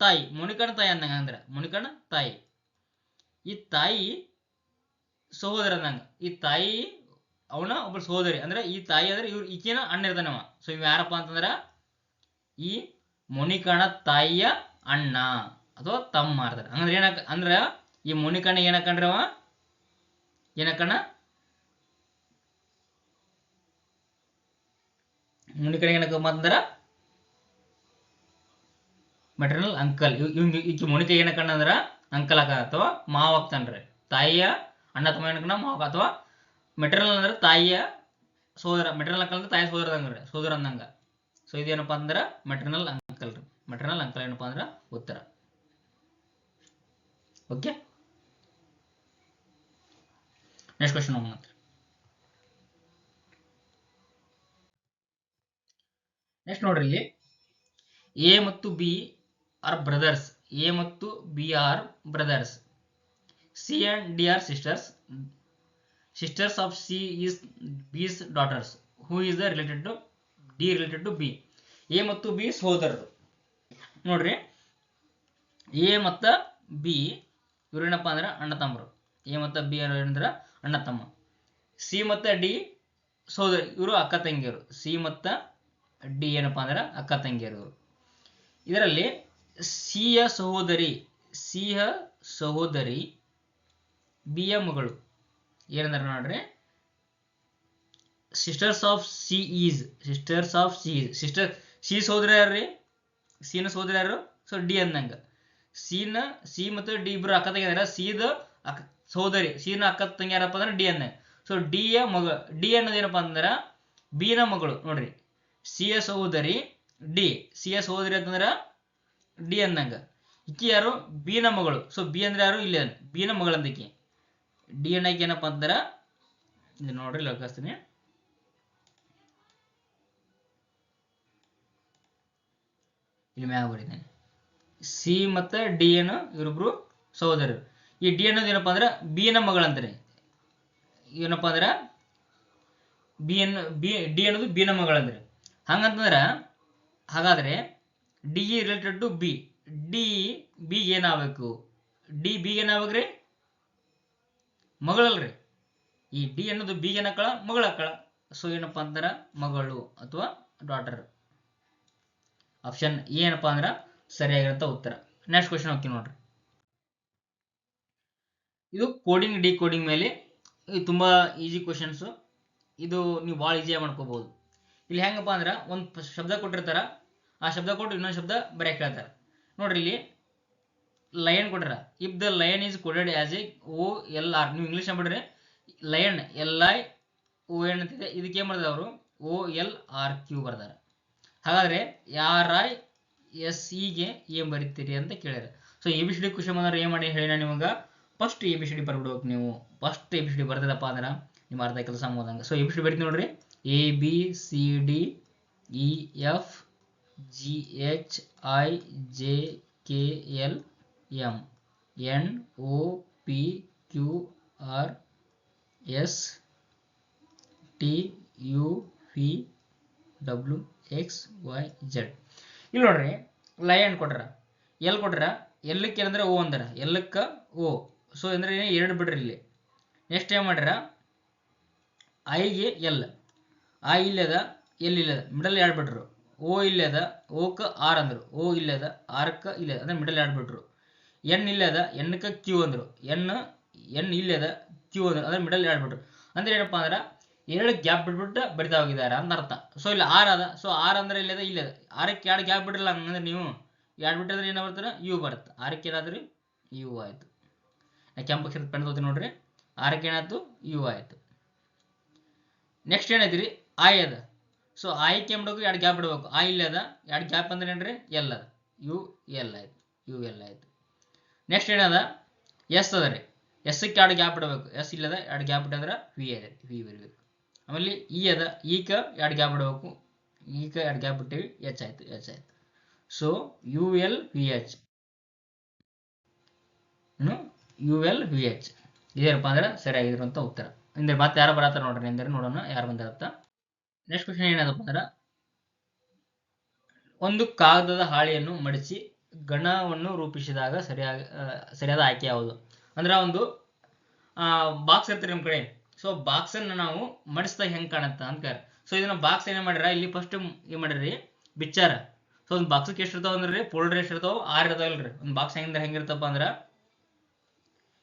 ತಾಯಿ, ಮೋನಿಕನ ತಾಯಿ ಅಂದಂಗ. ಅಂದ್ರೆ ಮೋನಿಕನ ತಾಯಿ, ಈ ತಾಯಿ ಸಹೋದರ ಅಂದಂಗ. ಈ ತಾಯಿ ಅವನ ಒಬ್ಬ ಸಹೋದರಿ, ಅಂದ್ರೆ ಈ ತಾಯಿ ಅಂದ್ರೆ ಈಕಿನ ಅಣ್ಣ ಇರ್ತಾನವ. ಸೊ ಇವ್ ಯಾರಪ್ಪ ಅಂತಂದ್ರ ಈ ಮೋನಿಕಾನ ತಾಯಿಯ ಅಣ್ಣ ಅಥವಾ ತಮ್ಮ ಇರ್ತಾರ. ಅಂದ್ರೆ ಅಂದ್ರ ಈ ಮೋನಿಕಾನ ಏನಕ್ಕಂಡ್ರಿ, ಅವ ಏನಕ್ಕಣ್ಣ, ಮೋನಿಕಾನ ಏನಕ್ಕಪ್ಪ ಅಂತಂದ್ರ ಮೆಟರ್ನಲ್ ಅಂಕಲ್. ಈಕಿ ಮೋನಿಕಾ ಏನಕ್ಕಣ್ಣ ಅಂದ್ರ ಅಂಕಲ್ ಆಕ ಅಥವಾ ಮಾವ ಆಗ್ತಾನ್ರಿ. ತಾಯಿಯ ಅಣ್ಣ ತಮ್ಮ ಏನಕ್ಕಣ್ಣ ಮಾವ, ಅಥವಾ ಮೆಟರ್ನಲ್ ಅಂದ್ರೆ ತಾಯಿಯ ಸೋದರ. ಮೆಟರ್ನಲ್ ಅಂಕಲ್ ಅಂದ್ರೆ ತಾಯಿಯ ಸೋದರ ಅಂದಂಗ. ಸೊ ಇದೇನಪ್ಪಾ ಅಂದ್ರ ಮೆಟರ್ನಲ್ ಅಂಕಲ್ ರೀ. ಮೆಟರ್ನಲ್ ಅಂಕಲ್ ಏನಪ್ಪಾ ಅಂದ್ರ ಉತ್ತರ. ಓಕೆ, ನೆಕ್ಸ್ಟ್ ಕ್ವಶನ್ ಹೋಗೋಣ. ನೆಕ್ಸ್ಟ್ ನೋಡ್ರಿ, ಇಲ್ಲಿ ಎ ಮತ್ತು ಬಿ ಆರ್ ಬ್ರದರ್ಸ್. ಎ ಮತ್ತು B are brothers. C and D are sisters. Sisters of C is B's daughters. Who is the related to D related to B. A ಮತ್ತು B ಸಹೋದರರು. ನೋಡ್ರಿ, A ಮತ್ತ B ಇವ್ರೇನಪ್ಪ ಅಂದ್ರೆ ಅಣ್ಣ ತಮ್ಮರು. A ಮತ್ತು B ಏನಂದ್ರ ಅಣ್ಣ ತಮ್ಮ. ಸಿ ಮತ್ತು ಡಿ ಸೋದರಿ, ಇವರು ಅಕ್ಕ ತಂಗಿಯರು. ಸಿ ಮತ್ತು ಡಿ ಏನಪ್ಪಾ ಅಂದ್ರೆ ಅಕ್ಕ ತಂಗಿಯರು. ಇದರಲ್ಲಿ ಸಿಯ ಸಹೋದರಿ ಬಿಯ ಮಗಳು ಏನಂದ್ರೆ ನೋಡ್ರಿ, ಸಿಸ್ಟರ್ಸ್ ಆಫ್ ಸಿ ಸಹೋದರಿ ಯಾರ್ರಿ, ಸಿನ ಸಹೋದರಿ ಯಾರು? ಸೊ ಡಿ ಅಂದಂಗ ಸಿ ಮತ್ತು ಡಿ ಇಬ್ರು ಅಕ್ಕ ತಂಗಿಯಾರ. ಸಿನ ಅಕ್ಕ ತಂಗಿ ಯಾರಪ್ಪ ಅಂದ್ರೆ ಡಿ ಅಂದಂಗ. ಸೊ ಡಿ ಅನ್ನೋದು ಏನಪ್ಪಾ ಅಂದ್ರೆ ಬಿನ ಮಗಳು ನೋಡ್ರಿ. ಸಿಯ ಸಹೋದರಿ ಅಂತಂದ್ರ ಡಿ ಅಂದಂಗ. ಇಕ್ಕಿ ಯಾರು? ಬಿನ ಮಗಳು. ಸೊ ಬಿ ಅಂದ್ರೆ ಯಾರು? ಇಲ್ಲಿ ಬಿನ ಮಗಳು ಅಂದಕ್ಕೆ. ಡಿ ಅನ್ನಕ್ಕೆ ಏನಪ್ಪಾ ಅಂತಾರ, ಇದು ನೋಡ್ರಿ ಲೋಕಿಸ್ತೀನಿ. ಇಲ್ಲಿ ಮ್ಯಾಗ ಬರೀತೀನಿ. ಸಿ ಮತ್ತು ಡಿ ಏನು ಇವರಿಬ್ರು ಸಹೋದರರು. ಈ ಡಿ ಅನ್ನೋದು ಏನಪ್ಪಾ ಅಂದ್ರೆ ಬಿನ ಮಗಳು ಅಂತಾರೆ. ಏನಪ್ಪಾ ಅಂದ್ರೆ ಡಿ ಅನ್ನೋದು ಬಿನ ಮಗಳು ಅಂದ್ರೆ. ಹಾಗಾದ್ರೆ D related to B. D ಬಿಗೆ ಏನಾಗಬೇಕು? ಡಿ ಬಿಗೆ ಏನಾಗ್ಬೇಕ್ರಿ? ಮಗಳಲ್ರಿ. ಈ ಡಿ ಅನ್ನೋದು ಬಿಗೆ ಏನಕ್ಕಳ? ಮಗಳಕ್ಕಳ. ಸೊ ಏನಪ್ಪಾ ಅಂತಾರ ಮಗಳು ಅಥವಾ ಡಾಟರ್. ಆಪ್ಷನ್ ಏನಪ್ಪಾ ಅಂದ್ರ ಸರಿಯಾಗಿರಂತ ಉತ್ತರ. ನೆಕ್ಸ್ಟ್ ಕ್ವಶನ್ ಹೋಗ್ತೀವಿ ನೋಡ್ರಿ. ಇದು ಕೋಡಿಂಗ್ ಡಿಕೋಡಿಂಗ್ ಮೇಲೆ ಇದು ತುಂಬಾ ಈಸಿ ಕ್ವಶನ್ಸ್. ಇದು ನೀವು ಭಾಳ ಈಸಿಯಾಗಿ ಮಾಡ್ಕೋಬಹುದು. ಇಲ್ಲಿ ಹೆಂಗಪ್ಪ ಅಂದ್ರೆ ಒಂದು ಶಬ್ದ ಕೊಟ್ಟಿರ್ತಾರ, ಆ ಶಬ್ದ ಕೊಟ್ಟು ಇನ್ನೊಂದು ಶಬ್ದ ಬರೆಯಕ್ಕೆ ಹೇಳ್ತಾರ. ನೋಡ್ರಿ ಇಲ್ಲಿ ಲಯನ್ ಕೊಟ್ಟಾರ. If the lion is coded as A OLR, ನೀವು ಇಂಗ್ಲೀಷ್ ಬಿಡ್ರಿ. ಲಯನ್ LION ಅಂತಿದೆ, ಇದಕ್ಕೆ ಏನ್ ಮಾಡಿದಾರೆ ಅವರು OLRQ ಬರ್ದಾರ. ಹಾಗಾದ್ರೆ RISE ಗೆ ಏನ್ ಬರೀತೀರಿ ಅಂತ ಕೇಳ್ಯಾರ. ಸೊ ABCD ಕ್ವಶನ್ ಬಂದ್ರೆ ಏನ್ ಮಾಡಿ ಹೇಳಿ ನಾನು ನಿಮಗೆ ಫಸ್ಟ್ ABCD ಬರ್ಬಿಡ್ಬೇಕು. ನೀವು ಫಸ್ಟ್ ABCD ಬರ್ತಿದಪ್ಪ ಅಂದ್ರೆ ನಿಮ್ಮ ಅರ್ಧ ಕೆಲಸ ಮುಗ್ದಂಗೆ. ಸೊ ABCD ಬರೀತಿ ನೋಡ್ರಿ. ABCDEFGHIJKLMNOPQRSTUVWXYZ. ಇಲ್ಲಿ ನೋಡ್ರಿ ಲಯನ್ ಕೊಟ್ರ, ಎಲ್ ಕೊಟ್ರ, ಎಲ್ಲಕ್ಕೆ ಏನಂದ್ರೆ ಓ ಅಂದಾರ, ಎಲ್ಲಕ್ಕ ಓ. ಸೊ ಅಂದ್ರೆ ಎರಡು ಬಿಡ್ರಿ ಇಲ್ಲಿ. ನೆಕ್ಸ್ಟ್ ಏನ್ ಮಾಡ್ಯಾರ, ಐಗೆ ಎಲ್, ಐ ಇಲ್ಲದ ಎಲ್ ಇಲ್ಲದ ಮಿಡಲ್ ಎರಡು ಬಿಟ್ರು. ಓ ಇಲ್ಲದ ಓಕ ಆರ್ ಅಂದ್ರು, ಓ ಇಲ್ಲದ ಆರ್ಕ ಇಲ್ಲದ ಅಂದ್ರೆ ಮಿಡಲ್ ಎರಡು ಬಿಟ್ರು. ಎನ್ ಇಲ್ಲದ ಎನ್ಕ ಕ್ಯೂ ಅಂದ್ರು, ಎನ್ ಇಲ್ಲದ ಕ್ಯೂ ಅಂದ್ರು ಅಂದ್ರೆ ಮಿಡಲ್ ಎರಡು ಬಿಟ್ರು. ಅಂದ್ರೆ ಏನಪ್ಪಾ ಅಂದ್ರೆ ಎರಡು ಗ್ಯಾಪ್ ಬಿಟ್ಬಿಟ್ಟು ಬರಿತಾ ಹೋಗಿದ್ದಾರೆ ಅಂತ ಅರ್ಥ. ಸೊ ಇಲ್ಲಿ ಆರ್ ಅದ. ಸೊ ಆರ್ ಅಂದ್ರೆ ಇಲ್ಲದ ಇಲ್ಲದ, ಆರಕ್ಕೆ ಎರಡು ಗ್ಯಾಪ್ ಬಿಡ್ರಲ್ಲ ಅಂದ್ರೆ ನೀವು ಎರಡು ಬಿಟ್ಟಿದ್ರೆ ಏನ ಬರ್ತಾರೆ? ಯು ಬರುತ್ತೆ. ಆರಕ್ಕೆ ಏನಾದ್ರಿ ಯು ಆಯ್ತು. ಕೆಂಪು ಅಕ್ಷರದ ಪೆನ್ ತಗೋತೀನಿ ನೋಡ್ರಿ. ಆರಕ್ಕೆ ಏನಾಯ್ತು? ಯು ಆಯ್ತು. ನೆಕ್ಸ್ಟ್ ಏನೈತ್ರಿ ಐ ಅದ. ಸೊ ಐಕ್ಕೆ ಏನ್ ಬಿಡಬೇಕು? ಎರಡು ಗ್ಯಾಪ್ ಬಿಡಬೇಕು. ಐ ಇಲ್ಲ ಅದ, ಎರಡು ಗ್ಯಾಪ್ ಅಂದ್ರೆ ಏನ್ರಿ? ಎಲ್ ಅದ, ಯು ಎಲ್ ಆಯ್ತು. ನೆಕ್ಸ್ಟ್ ಏನದ? ಎಸ್ ಅದ ರೀ. ಎಸ್ಕ್ಕೆ ಎರಡು ಗ್ಯಾಪ್ ಬಿಡಬೇಕು. ಎಸ್ ಇಲ್ಲದ ಎರಡು ಗ್ಯಾಪ್ ಬಿಟ್ಟಂದ್ರೆ ವಿ ಅದ, ವಿ ಬರಬೇಕು. ಆಮೇಲೆ ಇ ಅದ, ಈಕ ಎರಡು ಗ್ಯಾಪ್ ಬಿಡಬೇಕು. ಈಕ ಎರಡು ಗ್ಯಾಪ್ ಬಿಟ್ಟಿವಿ, ಎಚ್ ಆಯ್ತು. ಸೊ ULVH ಇದೇನಪ್ಪ ಅಂದ್ರೆ ಸರಿಯಾಗಿರುವಂತ ಉತ್ತರ. ಇಂದ್ರೆ ಮತ್ತೆ ಯಾರು ಬರತ್ತಾರ ನೋಡ್ರಿ, ಎಂದರೆ ನೋಡೋಣ ಯಾರು ಬಂದಿರತ್ತ. ನೆಕ್ಸ್ಟ್ ಕ್ವಶನ್ ಏನದಪ್ಪ ಅಂದ್ರೆ, ಒಂದು ಕಾಗದದ ಹಾಳೆಯನ್ನು ಮಡಿಸಿ ಗಣವನ್ನು ರೂಪಿಸಿದಾಗ ಸರಿಯಾದ ಆಯ್ಕೆ ಯಾವುದು? ಅಂದ್ರೆ ಒಂದು ಬಾಕ್ಸ್ ಇರ್ತೀರಿ ನಮ್ಮ ಕಡೆ. ಸೊ ಬಾಕ್ಸ್ ಅನ್ನ ನಾವು ಮಡಿಸಿದಾಗ ಹೆಂಗ್ ಕಾಣುತ್ತ ಅಂತ. ಸೊ ಇದನ್ನ ಬಾಕ್ಸ್ ಏನ್ ಮಾಡ್ಯಾರ, ಇಲ್ಲಿ ಫಸ್ಟ್ ಏನ್ ಮಾಡ್ಯಾರಿ, ಬಿಚ್ಚಾರ. ಸೊ ಒಂದು ಬಾಕ್ಸ್ಗೆ ಎಷ್ಟು ಇರ್ತಾವ ಅಂದ್ರೆ ಫೋಲ್ಡರ್ ಎಷ್ಟು ಇರ್ತಾವ? 6 ಇರ್ತಾವಲ್ರಿ. ಒಂದು ಬಾಕ್ಸ್ ಹೆಂಗಿರ್ತಪ್ಪ ಅಂದ್ರೆ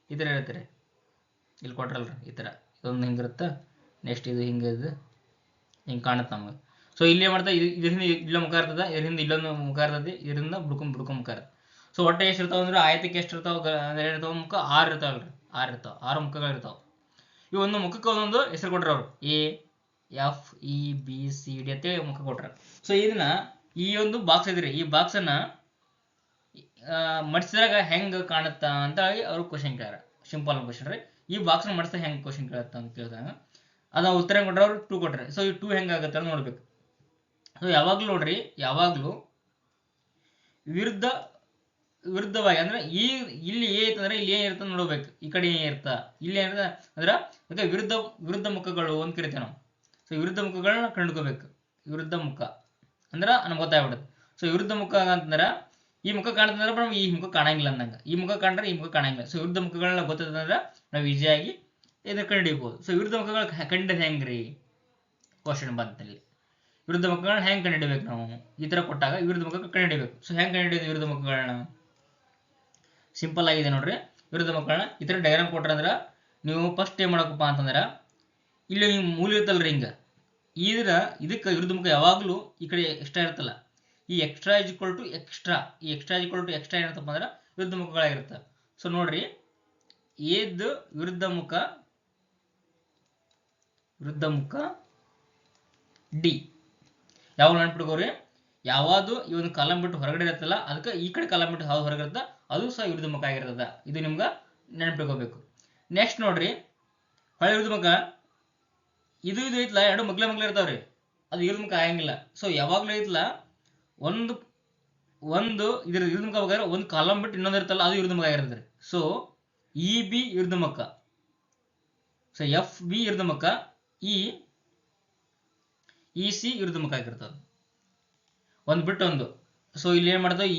ಈ ಥರ ಇರ್ತೀರಿ. ಇಲ್ಲಿ ಕೊಟ್ರಲ್ರಿ ಈ ಥರ, ಇದೊಂದು ಹಿಂಗಿರುತ್ತ. ನೆಕ್ಸ್ಟ್ ಇದು ಹಿಂಗೆ ಕಾಣುತ್ತೆ ನಮಗೆ. ಸೊ ಇಲ್ಲಿ ಏನ್ ಮಾಡ್ತಾ, ಇದರಿಂದ ಇಲ್ಲೊಂದು ಮುಖ ಇರ್ತದೆ, ಇದರಿಂದ ಇಲ್ಲೊಂದು ಮುಖ ಇರ್ತದೆ, ಇದರಿಂದ ಬುಡ್ಕೊಂಡ್ ಮುಖ ಇರ್ತದೆ. ಸೊ ಒಟ್ಟೆ ಎಷ್ಟು ಇರ್ತಾವ ಅಂದ್ರೆ ಆಯತಕ್ಕೆ ಎಷ್ಟು ಇರ್ತಾವ ಇರ್ತಾವ ಮುಖ? 6 ಇರ್ತಾವಲ್ರಿ. 6 ಮುಖಗಳು ಇರ್ತಾವ. ಈ ಒಂದು ಮುಖಕ್ಕೆ ಒಂದೊಂದು ಹೆಸರು ಕೊಟ್ರ ಅವ್ರು, AFEBCD ಅಂತೇಳಿ ಮುಖ ಕೊಟ್ರ. ಸೊ ಇದನ್ನ ಈ ಒಂದು ಬಾಕ್ಸ್ ಇದ್ರಿ, ಈ ಬಾಕ್ಸ್ ಅನ್ನ ಮಡಿಸಿದಾಗ ಹೆಂಗ್ ಕಾಣುತ್ತ ಅಂತ ಹೇಳಿ ಅವ್ರು ಕ್ವಶನ್ ಕೇಳ್ಯಾರ. ಸಿಂಪಲ್ ಕ್ವಶನ್ ರೀ. ಈ ಬಾಕ್ಸ್ ಮಡಿಸಿದಾಗ ಹೆಂಗ್ ಕ್ವಶನ್ ಕೇಳತ್ತ ಅಂತ ಕೇಳಿದಾಗ ಅದ ಉತ್ತರ ಕೊಟ್ರ ಅವ್ರು 2 ಕೊಟ್ರೆ. ಸೊ ಈ 2 ಹೆಂಗಾಗತ್ತೆ ಅಂತ ನೋಡ್ಬೇಕು. ಸೊ ಯಾವಾಗ್ಲೂ ನೋಡ್ರಿ, ಯಾವಾಗ್ಲೂ ವಿರುದ್ಧವಾಗಿ ಅಂದ್ರೆ ಇಲ್ಲಿ ಏತಂದ್ರೆ ಇಲ್ಲಿ ಏನಿರ್ತ ನೋಡ್ಬೇಕು. ಈ ಕಡೆ ಏನಿರ್ತ, ಇಲ್ಲಿ ಏನಿರ್ತ ಅಂದ್ರೆ ಅದಕ್ಕೆ ವಿರುದ್ಧ ಮುಖಗಳು ಅಂತ ಕರಿತೇವೆ ನಾವು. ಸೊ ವಿರುದ್ಧ ಮುಖಗಳನ್ನ ಕಂಡುಕೋಬೇಕು. ವಿರುದ್ಧ ಮುಖ ಅಂದ್ರ ನಮ್ಗೆ ಗೊತ್ತಾಗ್ಬಿಡುತ್ತೆ. ಸೊ ವಿರುದ್ಧ ಮುಖ ಅಂತಂದ್ರ ಈ ಮುಖ ಕಾಣ್ತಂದ್ರೆ ನಾವು ಈ ಮುಖ ಕಾಣಂಗಿಲ್ಲ ಅಂದಂಗ, ಈ ಮುಖ ಕಾಣ್ರೆ ಈ ಮುಖ ಕಾಣಂಗಿಲ್ಲ. ಸೊ ವಿರುದ್ಧ ಮುಖಗಳನ್ನ ಗೊತ್ತಂದ್ರೆ ನಾವು ಈಸಿಯಾಗಿ ಇದನ್ನ ಕಂಡು ಹಿಡಿಬಹುದು. ಸೊ ವಿರುದ್ಧ ಮುಖಗಳು ಕಂಡದ್ ಹೆಂಗ್ರಿ? ಕ್ವಶನ್ ಬಂತಲ್ಲಿ. ವಿರುದ್ಧ ಮುಖಗಳನ್ನ ಹೆಂಗೆ ಕಂಡುಹಿಡಿಬೇಕು ನಾವು? ಈ ಥರ ಕೊಟ್ಟಾಗ ವಿರುದ್ಧ ಮುಖ ಕಂಡುಹಿಡಿಬೇಕು. ಸೊ ಹೆಂಗೆ ಕಂಡುಹಿಡಿಯೋದು ವಿರುದ್ಧ ಮುಖಗಳನ್ನ? ಸಿಂಪಲ್ ಆಗಿದೆ ನೋಡ್ರಿ. ವಿರುದ್ಧ ಮುಖಗಳನ್ನ ಈ ಥರ ಡಯಾಗ್ರಾಮ್ ಕೊಟ್ರಂದ್ರೆ ನೀವು ಫಸ್ಟ್ ಏನು ಮಾಡಬೇಕಪ್ಪ ಅಂತಂದ್ರೆ, ಇಲ್ಲಿ ನೀವು ಮೂಲ ಇರುತ್ತಲ್ರಿ ಹಿಂಗೆ, ಇದಕ್ಕೆ ವಿರುದ್ಧ ಮುಖ ಯಾವಾಗಲೂ ಈ ಕಡೆ ಎಕ್ಸ್ಟ್ರಾ ಇರುತ್ತಲ್ಲ, ಈ extra is equal to extra, ಈ extra is equal to extra ಏನಂತಪ್ಪ ಅಂದ್ರೆ ವಿರುದ್ಧ ಮುಖಗಳಾಗಿರುತ್ತೆ. ಸೊ ನೋಡ್ರಿ, ಎದ್ದು ವಿರುದ್ಧ ಮುಖ ಡಿ. ಯಾವಾಗ ನೆನ್ಪಿಟ್ಕೋರಿ, ಯಾವುದು ಈ ಒಂದು ಕಾಲಮ್ ಬಿಟ್ಟು ಹೊರಗಡೆ ಇರುತ್ತಲ್ಲ ಅದಕ್ಕೆ ಈ ಕಡೆ ಕಾಲಮ್ ಬಿಟ್ಟು ಯಾವ್ದು ಹೊರಗಡೆ ಇರುತ್ತೆ ಅದು ಸಹ ವಿರುದ್ಧ ಮುಖ ಆಗಿರ್ತದ. ಇದು ನಿಮ್ಗೆ ನೆನ್ಪಿಟ್ಕೋಬೇಕು. ನೆಕ್ಸ್ಟ್ ನೋಡ್ರಿ, ಹೊಳೆ ವಿರುದ್ಧ ಮುಖ ಇದು ಐತ್ಲ, ಎರಡು ಮಗ್ಲ ಇರ್ತಾವ್ರಿ, ಅದು ವಿರುದ್ಧ ಮುಖ ಆಗಂಗಿಲ್ಲ. ಸೊ ಯಾವಾಗಲೂ ಐತ್ಲ, ಒಂದು ಇದ್ರ ವಿರುದ್ಧ ಮುಖ ಬೇಕಾದ್ರೆ ಒಂದು ಕಾಲಮ್ ಬಿಟ್ಟು ಇನ್ನೊಂದು ಇರುತ್ತಲ್ಲ ಅದು ವಿರುದ್ಧ ಮುಖ ಆಗಿರ್ತದೆ. ಸೊ ಇ ಬಿ ವಿರುದ್ಧ ಮುಖ, ಸೊ ಎಫ್ ಬಿ ವಿರುದ್ಧ ಮುಖ, ಇ ಸಿ ವಿರುದ್ಧ ಮುಖ ಆಗಿರ್ತದೆ, ಒಂದು ಬಿಟ್ಟು ಒಂದು. ಸೊ ಇಲ್ಲಿ ಏನ್ ಮಾಡ್ತಾವೆ,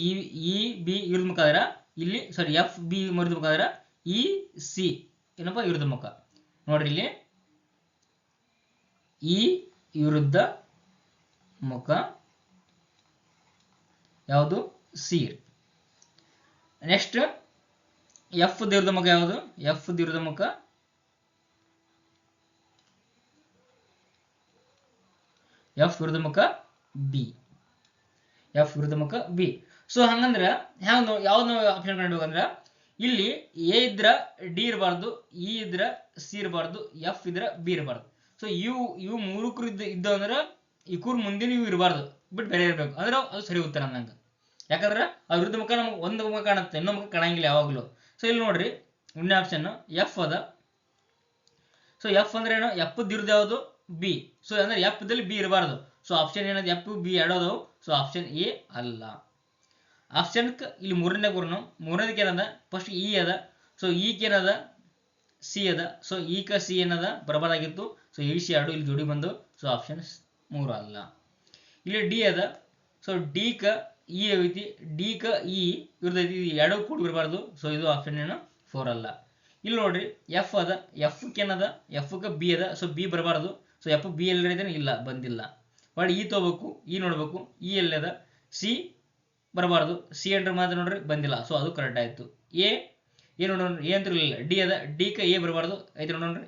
ಇ ಬಿ ವಿರುದ್ಧ ಮುಖ ಆದ್ರೆ ಇಲ್ಲಿ ಸಾರಿ ಎಫ್ ಬಿ ವಿರುದ್ಧ ಮುಖ ಆದ್ರೆ ಇ ಸಿ ಏನಪ್ಪ ವಿರುದ್ಧ ಮುಖ. ನೋಡ್ರಿ ಇಲ್ಲಿ ಇ ವಿರುದ್ಧ ಮುಖ ಯಾವುದು? ಸಿ. ನೆಕ್ಸ್ಟ್ ಎಫ್ ವಿರುದ್ಧ ಮುಖ ಯಾವುದು? ಎಫ್ ವಿರುದ್ಧ ಮುಖ ಬಿ. ಎಫ್ ವಿರುದ್ಧ ಮುಖ ಬಿ. ಸೊ ಹಂಗಂದ್ರೆ ಯಾವ್ದು ಆಪ್ಷನ್ ಕಂಡುಹಿಡ್ಬೇಕಂದ್ರೆ, ಇಲ್ಲಿ ಎ ಇದ್ರ ಡಿ ಇರಬಾರ್ದು, ಇ ಇದ್ರ ಸಿ ಇರಬಾರ್ದು, ಎಫ್ ಇದ್ರ ಬಿ ಇರಬಾರ್ದು. ಸೊ ಇವು ಮೂರಕ್ಕೂ ಇದ್ದು ಅಂದ್ರೆ ಈ ಕೂರ್ ಮುಂದಿನ ಇವು ಇರಬಾರ್ದು, ಬಿಟ್ಟು ಬೇರೆ ಇರಬೇಕು, ಅಂದ್ರೆ ಅದು ಸರಿ ಉತ್ತರ ಅಂದಂಗೆ. ಯಾಕಂದ್ರೆ ಆ ವಿರುದ್ಧ ಮುಖ ನಮ್ಗೆ ಒಂದು ಮುಖ ಕಾಣುತ್ತೆ, ಇನ್ನೊಂದು ಮುಖ ಕಾಣಂಗಿಲ್ಲ ಯಾವಾಗಲೂ. ಸೊ ಇಲ್ಲಿ ನೋಡ್ರಿ, ಮುಂದಿನ ಆಪ್ಷನ್ ಎಫ್ ಅದ. ಸೊ ಎಫ್ ಅಂದ್ರೆ ಏನು? ಎಫ್ ಇರೋದು ಯಾವುದು? ಬಿ. ಸೊ ಅಂದ್ರೆ ಎಫ್ ದಲ್ಲಿ ಬಿ ಇರಬಾರ್ದು. ಸೊ ಆಪ್ಷನ್ ಏನದು? ಎಫ್ ಬಿ ಎರಡೋದು. ಸೊ ಆಪ್ಷನ್ ಎ ಅಲ್ಲ. ಆಪ್ಷನ್ ಇಲ್ಲಿ ಮೂರನೇದಕ್ಕೆ ಏನದ? ಫಸ್ಟ್ ಇ ಅದ. ಸೊ ಈಕ್ ಏನದ? ಸಿ ಅದ. ಸೊ ಈಕ ಸಿ ಏನದ? ಬರಬಾರ್ದಾಗಿತ್ತು. ಸೊ ಇ ಸಿ ಎರಡು ಇಲ್ಲಿ ಜೋಡಿ ಬಂದು. ಸೊ ಆಪ್ಷನ್ 3 ಅಲ್ಲ. ಇಲ್ಲಿ ಡಿ ಅದ. ಸೊ ಡಿ ಕ ಇ ಐತಿ, ಡಿ ಕ ಇ ಇವ್ರದೈತಿ, ಎರಡು ಕೂಡಿ ಬರಬಾರ್ದು. ಸೊ ಇದು ಆಪ್ಷನ್ ಏನು? 4 ಅಲ್ಲ. ಇಲ್ಲಿ ನೋಡ್ರಿ, ಎಫ್ ಅದ. ಎಫ್ ಏನದ? ಎಫ್ ಕ ಬಿ ಅದ. ಸೊ ಬಿ ಬರಬಾರ್ದು. ಸೊ ಎಫ್ ಬಿ ಎಲ್ಲಿದೆ? ಇಲ್ಲ, ಬಂದಿಲ್ಲ. ಒಳ್ಳೆ ಇ ತಗೋಬೇಕು, ಇ ನೋಡ್ಬೇಕು, ಇ ಎಲ್ಲದ? ಸಿ ಬರಬಾರ್ದು. ಸಿ ಎಂಟ್ರ್ ಮಾತ್ರ ನೋಡ್ರಿ, ಬಂದಿಲ್ಲ. ಸೊ ಅದು ಕರೆಕ್ಟ್ ಆಯ್ತು. ಎ ನೋಡ್ರಿ, ಎ ಅಂತ ಇರಲಿಲ್ಲ, ಡಿ ಅದ. ಡಿ ಕ ಎ ಬರಬಾರ್ದು, ಐತಿ ನೋಡ್ರಿ,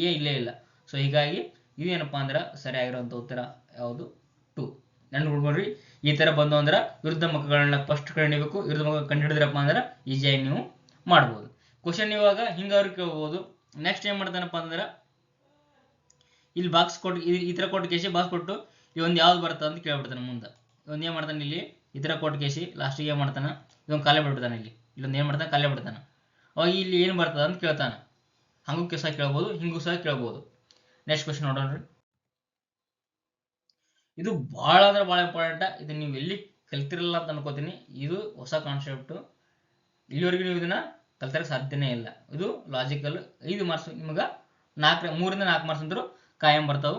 ಎ ಇಲ್ಲೇ ಇಲ್ಲ. ಸೊ ಹೀಗಾಗಿ ಇದೇನಪ್ಪಾ ಅಂದ್ರೆ ಸರಿಯಾಗಿರುವಂಥ ಉತ್ತರ ಯಾವುದು? 2. ನೆನ್ಪಿಡ್ಕೊಳ್ರಿ, ಈ ತರ ಬಂದು ಅಂದ್ರೆ ವಿರುದ್ಧ ಮುಖಗಳನ್ನ ಫಸ್ಟ್ ಕಂಡುಹಿಡಿಬೇಕು. ವಿರುದ್ಧ ಮುಖ ಕಂಡುಹಿಡಿದ್ರಪ್ಪ ಅಂದ್ರೆ ಈಸಿಯಾಗಿ ನೀವು ಮಾಡ್ಬೋದು. ಕ್ವಶನ್ ಇವಾಗ ಹಿಂಗಾದ್ರು ಕೇಳ್ಬೋದು. ನೆಕ್ಸ್ಟ್ ಏನ್ ಮಾಡ್ತಾನಪ್ಪ ಅಂದ್ರೆ, ಇಲ್ಲಿ ಬಾಕ್ಸ್ ಕೊಟ್ಟು ಈ ತರ ಕೊಟ್ಟು ಕೇಸಿ ಬಾಕ್ಸ್ ಕೊಟ್ಟು ಇವೊಂದು ಯಾವ್ದು ಬರ್ತದೆ ಅಂತ ಕೇಳ್ಬಿಡ್ತಾನೆ ಮುಂದೆ. ಇವೊಂದು ಏನ್ ಮಾಡ್ತಾನೆ, ಇಲ್ಲಿ ಈ ತರ ಕೊಟ್ಟು ಕೇಸಿ ಲಾಸ್ಟಿಗೆ ಏನ್ ಮಾಡ್ತಾನೆ, ಇದೊಂದು ಕಾಲೇ ಬಿಡ್ಬಿಡ್ತಾನೆ. ಇಲ್ಲೊಂದು ಏನ್ ಮಾಡ್ತಾನೆ, ಕಾಲೇ ಬಿಡ್ತಾನೆ. ಅವಾಗ ಇಲ್ಲಿ ಏನು ಬರ್ತದ ಅಂತ ಕೇಳ್ತಾನೆ. ಹಂಗೂ ಸಹ ಕೇಳ್ಬೋದು, ಹಿಂಗೂ ಸಹ ಕೇಳ್ಬೋದು. ನೆಕ್ಸ್ಟ್ ಕ್ವಶನ್ ನೋಡೋಣ್ರಿ. ಇದು ಭಾಳ ಅಂದ್ರೆ ಭಾಳ ಇಂಪಾರ್ಟೆಂಟ್. ಇದು ನೀವು ಎಲ್ಲಿ ಕಲ್ತಿರಲ್ಲ ಅಂತ ಅನ್ಕೋತೀನಿ. ಇದು ಹೊಸ ಕಾನ್ಸೆಪ್ಟು, ಇಲ್ಲಿವರೆಗೂ ನೀವು ಇದನ್ನ ಕಲ್ತಿರಕ್ಕೆ ಸಾಧ್ಯನೇ ಇಲ್ಲ. ಇದು ಲಾಜಿಕಲ್. 5 ಮಾರ್ಕ್ಸ್ ನಿಮ್ಗೆ 3 ರಿಂದ 4 ಮಾರ್ಕ್ಸ್ ಅಂದ್ರು ಕಾಯಂ ಬರ್ತಾವೆ.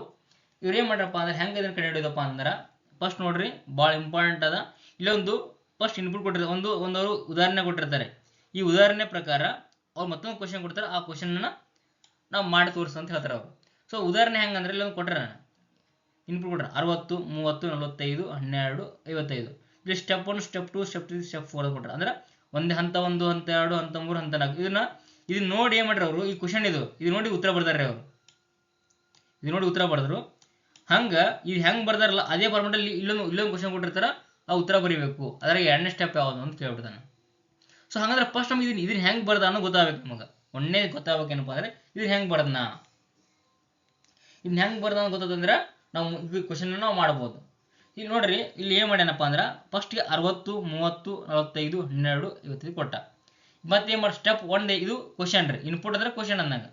ಇವ್ರು ಏನು ಮಾಡ್ರಪ್ಪ ಅಂದ್ರೆ ಹೆಂಗೆ ಇದನ್ನ ಕಂಡು ಹಿಡಿಯೋದಪ್ಪ ಅಂದ್ರೆ, ಫಸ್ಟ್ ನೋಡ್ರಿ, ಭಾಳ ಇಂಪಾರ್ಟೆಂಟ್ ಅದ. ಇಲ್ಲೊಂದು ಫಸ್ಟ್ ಇನ್ಪುಟ್ ಕೊಟ್ಟಿರ್ತಾರೆ, ಒಂದವರು ಉದಾಹರಣೆ ಕೊಟ್ಟಿರ್ತಾರೆ. ಈ ಉದಾಹರಣೆ ಪ್ರಕಾರ ಅವ್ರು ಮತ್ತೊಂದು ಕ್ವಶನ್ ಕೊಡ್ತಾರೆ. ಆ ಕ್ವಶನ್ನ ನಾವು ಮಾಡಿ ತೋರಿಸ್ ಅಂತ ಹೇಳ್ತಾರೆ ಅವರು. ಸೊ ಉದಾಹರಣೆ ಹೆಂಗಂದ್ರೆ, ಇಲ್ಲೊಂದು ಕೊಟ್ಟರೆ ಇನ್ಪುಟ್ ಕೊಟ್ರೆ 60, 30, 45, 12, 55. ಇಲ್ಲಿ ಸ್ಟೆಪ್ 1, ಸ್ಟೆಪ್ 2, ಸ್ಟೆಪ್ 3, ಸ್ಟೆಪ್ 4 ಕೊಟ್ಟರೆ ಅಂದ್ರೆ ಒಂದೇ ಹಂತ 1, ಹಂತ 2, ಹಂತ 3, ಹಂತ 4. ಇದನ್ನ ನೋಡಿ ಏನ್ ಮಾಡ್ರಿ ಅವರು, ಈ ಕ್ವಶನ್ ಇದು ನೋಡಿ ಉತ್ತರ ಬರ್ತಾರೆ ಅವರು. ಇದು ನೋಡಿ ಉತ್ತರ ಬರೆದ್ರು. ಹಂಗ ಇದು ಹೆಂಗ್ ಬರ್ದಾರಲ್ಲ ಅದೇ ಫಾರ್ಮೆಟ್ ಅಲ್ಲಿ ಇಲ್ಲೊಂದು ಕ್ವಶನ್ ಕೊಟ್ಟಿರ್ತಾರ, ಆ ಉತ್ತರ ಬರೀಬೇಕು. ಅದ್ರಾಗ 2ನೇ ಸ್ಟೆಪ್ ಯಾವುದು ಅಂತ ಕೇಳ್ಬಿಡ್ತಾನೆ. ಸೊ ಹಂಗಂದ್ರೆ ಫಸ್ಟ್ ನಮ್ಗೆ ಇದನ್ನ ಹೆಂಗ್ ಬರ್ದ ಅನ್ನೋ ಗೊತ್ತಾಗಬೇಕು ನಮಗೆ. ಒಂದೇ ಗೊತ್ತಾಗಬೇಕೇನಪ್ಪ ಅಂದ್ರೆ ಇದನ್ನ ಹೆಂಗ್ ಬರ್ದನಾ, ಇದನ್ನ ಹೆಂಗ್ ಬರ್ದ ಅನ್ನೋ ಗೊತ್ತಂದ್ರೆ ನಾವು ಈ ಕ್ವಶನ್ ನಾವು ಮಾಡ್ಬೋದು. ಇಲ್ಲಿ ನೋಡ್ರಿ, ಇಲ್ಲಿ ಏನ್ ಮಾಡ್ಯಾನಪ್ಪ ಅಂದ್ರೆ ಫಸ್ಟ್ಗೆ 60, 30, 45, 12, 55 ಕೊಟ್ಟ. ಮತ್ತೆ ಏನ್ ಮಾಡಿ ಸ್ಟೆಪ್ 1 ಇದು ಕ್ವಶನ್ ರೀ, ಇನ್ಪುಟ್ ಅಂದ್ರೆ ಕ್ವಶನ್ ಅಂದಂಗ.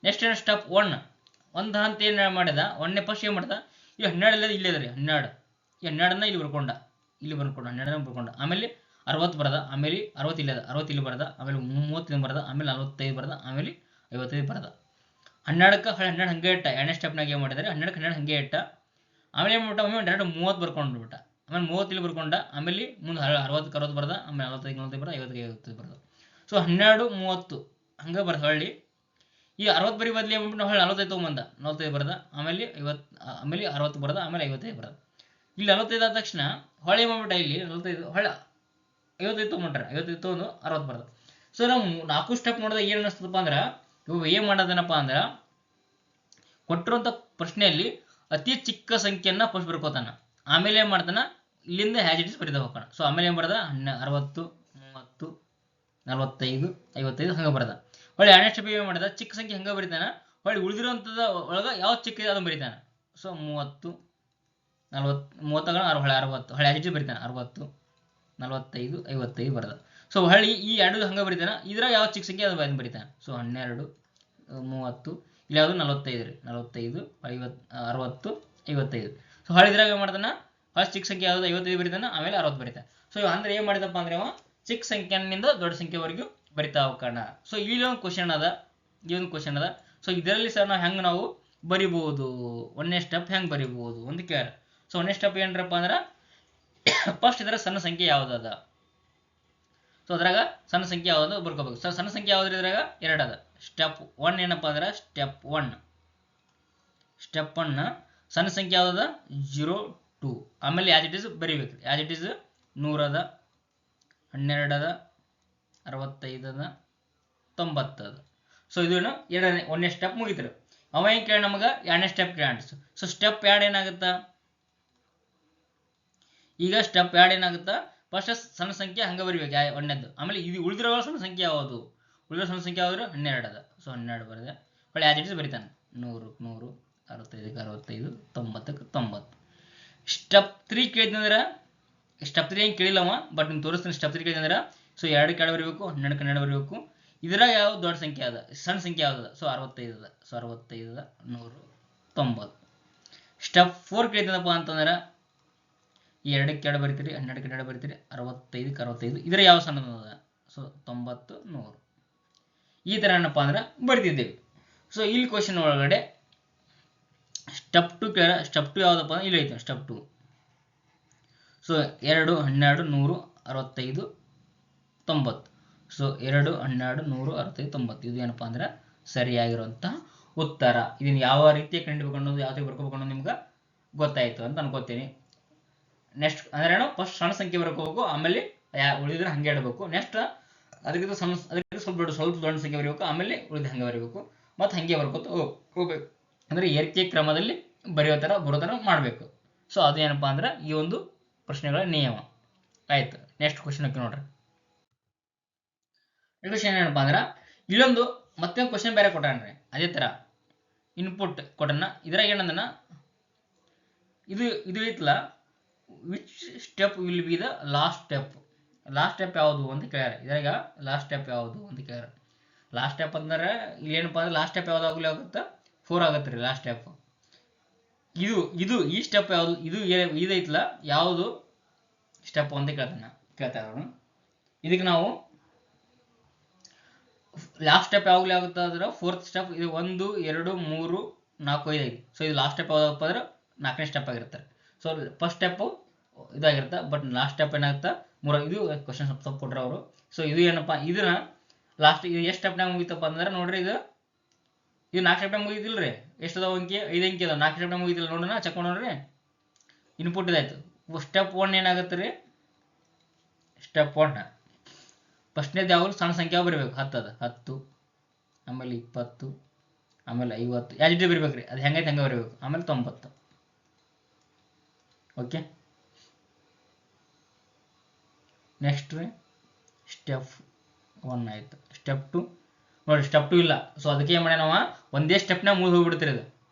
ನೆಕ್ಸ್ಟ್ ಏನು ಸ್ಟೆಪ್ 1 ಒಂದು ಹಂತ ಏನ್ ಮಾಡಿದ, ಒಂದನೇ ಫಸ್ಟ್ ಏನ್ ಮಾಡ್ದ, ಇಲ್ಲಿ 12 ಇಲ್ಲ ಇಲ್ಲೇ ಅದ್ರಿ 12, ಈ 12ನ್ನ ಇಲ್ಲಿ ಬರ್ಕೊಂಡ 12ನ್ನ ಬರ್ಕೊಂಡ. ಆಮೇಲೆ 60 ಬರದ, ಆಮೇಲೆ 60 ಇಲ್ಲದ, 60 ಇಲ್ಲಿ ಬರದ, ಆಮೇಲೆ 30 ಬರದ, ಆಮೇಲೆ 45 ಬರದ, ಆಮೇಲೆ 55 ಬರದ. 12ಕ್ಕೆ 12 ಹಂಗೆ ಇಟ್ಟ. 2ನೇ ಸ್ಟೆಪ್ನಾಗ ಏನು ಮಾಡಿದರೆ 12ಕ್ಕೆ 12 ಹಂಗೆ ಇಟ್ಟ. ಆಮೇಲೆ ಏನು ಮಾಡ್ಬಿಟ್ಟ, ಆಮೇಲೆ ಡೈರೆಕ್ಟ್ 30 ಬರ್ಕೊಂಡು ಬಿಟ್ಟ. ಆಮೇಲೆ 30 ಇಲ್ಲಿ ಬರ್ಕೊಂಡ, ಆಮೇಲೆ ಮುಂದೆ 60ಕ್ಕೆ 60 ಬರ್ದ, ಆಮೇಲೆ 45 40 ಬರ್ದ, 50ಕ್ಕೆ 50 ಬರ್ದ. ಸೊ 12, 30 ಹಂಗೆ ಬರ್ದ. ಹೊಳ್ಳಿ ಈ 60 ಬರಿ ಬದಲಿ ಏನ್ಬಿಟ್ಟು ನಾವು 45 ತೊಗೊಂಬಂದ 45 ಬರದ ಆಮೇಲೆ 50 ಆಮೇಲೆ 60 ಬರದ ಆಮೇಲೆ 55 ಬರದ ಇಲ್ಲಿ 45 ಆದ ತಕ್ಷಣ ಹೊಳೆ ಏನ್ ಮಾಡ್ಬಿಟ್ಟ ಇಲ್ಲಿ 45 ಹೊಳೆ 55 ತೊಗೊಂಡ್ರೆ 55 ತೊಗೊಂಡು 60 ಬರದ. ಸೊ ನಾವು 4 ಸ್ಟೆಪ್ ನೋಡಿದಾಗ ಏನ್ ಅನಿಸ್ತದಪ್ಪ ಅಂದ್ರೆ ಇವು ಏನ್ ಮಾಡೋದೇನಪ್ಪ ಅಂದ್ರೆ ಕೊಟ್ಟಿರುವಂತ ಪ್ರಶ್ನೆಯಲ್ಲಿ ಅತಿ ಚಿಕ್ಕ ಸಂಖ್ಯೆಯನ್ನ ಫಸ್ಟ್ ಬರ್ಕೋತಾನ, ಆಮೇಲೆ ಏನ್ ಮಾಡ್ತಾನ ಇಲ್ಲಿಂದ ಹ್ಯಾಸ್ ಇಟ್ ಇಸ್ ಬರೀತಾ ಹೋಗೋಣ. ಸೊ ಆಮೇಲೆ ಏನ್ ಬರದ 60 30 45 55 ಹಂಗ ಬರದ. ಹೊಳ್ಳಿ ಎರಡನೇ ಸ್ಟೆಪ್ ಏನ್ ಮಾಡಿದ ಚಿಕ್ಕ ಸಂಖ್ಯೆ ಹಂಗ ಬರಿತಾನ, ಹೊಳ್ಳಿ ಉಳಿದಿರುವಂತದ ಒಳಗ ಯಾವ ಚಿಕ್ಕ ಇದೆ ಅದನ್ನ ಬರಿತಾನ. ಸೊ 30 40 ಹೊಳ್ಳಿ 60 ಹೊಳ್ಳಿ ಹ್ಯಾಸ್ ಇಟ್ ಇಸ್ ಬರಿತಾನ 60 45 55 ಬರದ. ಸೊ ಹೊಳ್ಳಿ ಈ ಎರಡು ಹಂಗ ಬರಿತಾನ, ಇದ್ರ ಯಾವ ಚಿಕ್ಕ ಸಂಖ್ಯೆ ಅದನ್ನ ಬರಿತಾನ. ಸೊ 12 30 ಇಲ್ಲಿ ಯಾವುದು 45 ರೀ 45 50 60 55. ಸೊ ಹೊಳ್ಳಿ ಇದ್ರಾಗ ಏನ್ ಮಾಡ್ತಾನ ಫಸ್ಟ್ ಚಿಕ್ಕ ಸಂಖ್ಯೆ ಯಾವ್ದು 55 ಬರಿತಾನ, ಆಮೇಲೆ 60 ಬರಿತಾನ. ಸೊ ಅಂದ್ರೆ ಏನ್ ಮಾಡಿದಪ್ಪ ಅಂದ್ರೆ ಅವ ಚಿಕ್ಕ ಸಂಖ್ಯೆನಿಂದ ದೊಡ್ಡ ಸಂಖ್ಯೆವರೆಗೂ ಬರಿತಾ ಹೋಗೋಣ. ಸೊ ಇಲ್ಲಿ ಒಂದು ಕ್ವಶನ್ ಅದ, ಈ ಒಂದು ಕ್ವಶನ್ ಅದ. ಸೊ ಇದರಲ್ಲಿ ಸರ್ ನಾವು ಹೆಂಗ್ ನಾವು ಬರಿಬಹುದು, ಒಂದನೇ ಸ್ಟೆಪ್ ಹೆಂಗ್ ಬರಿಬಹುದು ಅಂತ ಕೇಳ. ಸೊ ಒಂದನೇ ಸ್ಟೆಪ್ ಏನ್ರಪ್ಪ ಅಂದ್ರೆ ಫಸ್ಟ್ ಇದರ ಸಣ್ಣ ಸಂಖ್ಯೆ ಯಾವ್ದದ. ಸೊ ಅದ್ರಾಗ ಸಣ್ಣ ಸಂಖ್ಯೆ ಯಾವ್ದು ಬರ್ಕೋಬೇಕು. ಸೊ ಸಣ್ಣ ಸಂಖ್ಯೆ ಯಾವ್ದು ಇದ್ರಾಗ 2 ಅದ. ಸ್ಟೆಪ್ 1 ಏನಪ್ಪಾ ಅಂದ್ರೆ ಸ್ಟೆಪ್ 1 ಸಣ್ಣ ಸಂಖ್ಯೆ ಯಾವ್ದದ 0 2 ಆಮೇಲೆ ಆಸ್ ಇಟ್ ಇಸ್ ಬರಿಬೇಕು. ಆಸ್ ಇಟ್ ಇಸ್ 100 ಅದ 12 ಅದ 65 ಅದ 90 ಅದ. ಸೊ ಇದು ಒಂದನೇ ಸ್ಟೆಪ್ ಮುಗಿತ್ರಿ. ಅವ ಏನ್ ಕೇಳ ನಮಗ ಎರಡನೇ ಸ್ಟೆಪ್ ಕೇಳ. ಸೊ ಸ್ಟೆಪ್ 2 ಏನಾಗುತ್ತಾ, ಈಗ ಸ್ಟೆಪ್ 2 ಏನಾಗುತ್ತಾ ಫಸ್ಟ್ ಸಣ್ಣ ಸಂಖ್ಯೆ ಹಂಗ ಬರಿಬೇಕು ಒಂದನೇದ್ದು, ಆಮೇಲೆ ಇದು ಉಳಿದಿರೋ ಸಣ್ಣ ಸಂಖ್ಯೆ ಯಾವುದು, ಉಳಿದಿರೋ ಸಣ್ಣ ಸಂಖ್ಯೆ ಯಾವ್ದು 12 ಅದ. ಸೊ 12 ಬರದೆ ಹೊಳ್ಳಿ ಆಸ್ ಇಟ್ ಇಸ್ ಬರಿತಾನೆ 100 100 65 65 90 90. ಸ್ಟೆಪ್ 3 ಕೇಳಿದ್ರೆ ಸ್ಟೆಪ್ 3 ಏನು ಕೇಳಿಲ್ಲವ, ಬಟ್ ನಿಮ್ಗೆ ತೋರಿಸ್ತೀನಿ. ಸ್ಟೆಪ್ 3 ಕೇಳಿದ್ರೆ ಸೊ 2 2 ಬರೀಬೇಕು 12 12 ಬರೀಬೇಕು. ಇದ್ರಾಗ ಯಾವ ದೊಡ್ಡ ಸಂಖ್ಯೆ ಅದ ಸಣ್ಣ ಸಂಖ್ಯೆ ಯಾವ್ದದ. ಸೊ 65 ಅದ. ಸೊ 65 ಅದ 100 90. ಸ್ಟೆಪ್ 4 ಕೇಳಿದಪ್ಪ ಅಂತಂದ್ರೆ ಈ 2 2 ಬರಿತೀರಿ 12 2 ಬರಿತೀರಿ 65 65 ಇದರ ಯಾವ ಸಣ್ಣದ. ಸೊ 90 100 ಈ ತರ ಏನಪ್ಪ ಅಂದ್ರೆ ಬರ್ತಿದ್ದೇವೆ. ಸೊ ಇಲ್ಲಿ ಕ್ವಶನ್ ಒಳಗಡೆ ಸ್ಟೆಪ್ 2 ಕೇಳ. ಸ್ಟೆಪ್ 2 ಯಾವ್ದಪ್ಪ ಅಂದ್ರೆ ಇಲ್ಲಿ ಐತೆ ಸ್ಟೆಪ್ 2. ಸೊ 2 12 100 65 90. ಸೊ 2 12 100 65 90 ಇದು ಏನಪ್ಪಾ ಅಂದ್ರೆ ಸರಿಯಾಗಿರುವಂತಹ ಉತ್ತರ. ಇದನ್ನ ಯಾವ ರೀತಿ ಕಂಡುಹಿಡಿಬೇಕು ಅನ್ನೋದು, ಯಾವ ರೀತಿ ಬರ್ಕೋಬೇಕು ಅನ್ನೋದು ನಿಮ್ಗೆ ಗೊತ್ತಾಯ್ತು ಅಂತ ಅನ್ಕೋತೀನಿ. ನೆಕ್ಸ್ಟ್ ಅಂದ್ರೆ ಏನು ಫಸ್ಟ್ ಸಣ್ಣ ಸಂಖ್ಯೆ ಬರ್ಕೋಬೇಕು, ಆಮೇಲೆ ಉಳಿದ್ರೆ ಹಂಗೆ ಇಡಬೇಕು. ನೆಕ್ಸ್ಟ್ ಅದಕ್ಕಿಂತ ಸ್ವಲ್ಪ ದೊಡ್ಡ ಸಂಖ್ಯೆ ಬರೀಬೇಕು, ಆಮೇಲೆ ಉಳಿದ ಹಂಗೆ ಬರೀಬೇಕು, ಮತ್ತೆ ಹಂಗೆ ಬರ್ಕೋತ ಹೋಗ್ಬೇಕು. ಅಂದ್ರೆ ಏರಿಕೆ ಕ್ರಮದಲ್ಲಿ ಬರೆಯೋ ತರ ಬರೋ ತರ ಮಾಡಬೇಕು. ಸೊ ಅದು ಏನಪ್ಪಾ ಅಂದ್ರೆ ಈ ಒಂದು ಪ್ರಶ್ನೆಗಳ ನಿಯಮ ಆಯ್ತು. ನೆಕ್ಸ್ಟ್ ಕ್ವಶನ್ ನೋಡ್ರಿ. ಕ್ವಶನ್ ಏನಪ್ಪಾ ಅಂದ್ರೆ ಇಲ್ಲೊಂದು ಮತ್ತೆ ಕ್ವಶನ್ ಬೇರೆ ಕೊಟ್ಟಾನ್ರಿ, ಅದೇ ತರ ಇನ್ಪುಟ್ ಕೊಟ್ಟನ. ಇದ್ರಾಗ ಏನಂದನ ಇದು ಐತಲ್ಲ, which step will be the last step. Last step ಯಾವುದು ಅಂತ ಕೇಳ್ಯಾರ. ಇದ್ರಾಗ ಲಾಸ್ಟ್ ಸ್ಟೆಪ್ ಯಾವುದು ಅಂತ ಕೇಳ್ಯಾರ. ಲಾಸ್ಟ್ ಸ್ಟೆಪ್ ಅಂದ್ರೆ ಇಲ್ಲಿ ಏನಪ್ಪಾ ಅಂದ್ರೆ ಲಾಸ್ಟ್ ಸ್ಟೆಪ್ ಯಾವ್ದಾಗ್ಲಿ ಆಗುತ್ತಾ 4 ಆಗತ್ತೆ ರೀ ಲಾಸ್ಟ್ ಸ್ಟೆಪ್. ಈ ಸ್ಟೆಪ್ ಯಾವುದು, ಇದೈತಲ್ಲ ಯಾವುದು ಸ್ಟೆಪ್ ಅಂತ ಕೇಳ್ತಾರ. ಇದಕ್ಕೆ ನಾವು ಲಾಸ್ಟ್ ಸ್ಟೆಪ್ ಯಾವಾಗಲೇ ಆಗುತ್ತೆ ಅಂದ್ರೆ 4th ಸ್ಟೆಪ್. ಇದು 1 2 3 4 5 5. ಸೊ ಇದು ಲಾಸ್ಟ್ ಸ್ಟೆಪ್ ಯಾವ್ದಪ್ಪ ಅಂದ್ರೆ 4ನೇ ಸ್ಟೆಪ್ ಆಗಿರುತ್ತೆ. ಸೊ ಫಸ್ಟ್ ಸ್ಟೆಪ್ ಇದಾಗಿರುತ್ತೆ, ಬಟ್ ಲಾಸ್ಟ್ ಸ್ಟೆಪ್ ಏನಾಗುತ್ತೆ 3. ಇದು ಕ್ವಶನ್ ಸ್ವಲ್ಪ ಕೊಟ್ರ ಅವರು. ಸೊ ಇದು ಏನಪ್ಪಾ ಇದನ್ನ ಲಾಸ್ಟ್ ಇದು ಎಷ್ಟು ಸ್ಟೆಪ್ನಾಗ ಮುಗಿತಪ್ಪ ಅಂದ್ರೆ ನೋಡ್ರಿ, ಇದು 4 ಸ್ಟೆಪ್ನಾಗ ಮುಗಿದಿಲ್ರಿ. ಎಷ್ಟು ಅದಾವ ಅಂಕಿ 5 ಅಂಕಿ ಅದಾವ. 4 ಸ್ಟೆಪ್ನಾಗ ಮುಗಿದಿಲ್ಲ ನೋಡೋಣ, ಚೆಕ್ ಮಾಡೋಣ್ರಿ. ಇನ್ಪುಟ್ ಇದಾಯ್ತು. ಸ್ಟೆಪ್ 1 ಏನಾಗುತ್ತೆ ರೀ, ಸ್ಟೆಪ್ 1 ಫಸ್ಟ್ನೇದು ಯಾವಾಗಲೂ ಸಣ್ಣ ಸಂಖ್ಯೆ ಬರಬೇಕು. 10 ಅದ 10 ಆಮೇಲೆ 20 ಆಮೇಲೆ 50 ಯಾಜಿಟಿ ಬರಬೇಕ್ರಿ. ಅದು ಹೆಂಗೈತೆ ಹಂಗೆ ಬರಬೇಕು. ಆಮೇಲೆ 90. ಓಕೆ, ನೆಕ್ಸ್ಟ್ ರೀ ಸ್ಟೆಪ್ 1 ಆಯ್ತು. ಸ್ಟೆಪ್ 2 ನೋಡಿ, ಸ್ಟೆಪ್ 2 ಇಲ್ಲ. ಸೊ ಅದಕ್ಕೆ ಏನು ಮಾಡಿ ನಾವು ಒಂದೇ ಸ್ಟೆಪ್ನಾಗ ಮುಗಿದು ಹೋಗ್ಬಿಡ್ತೀರಿ. ಇದು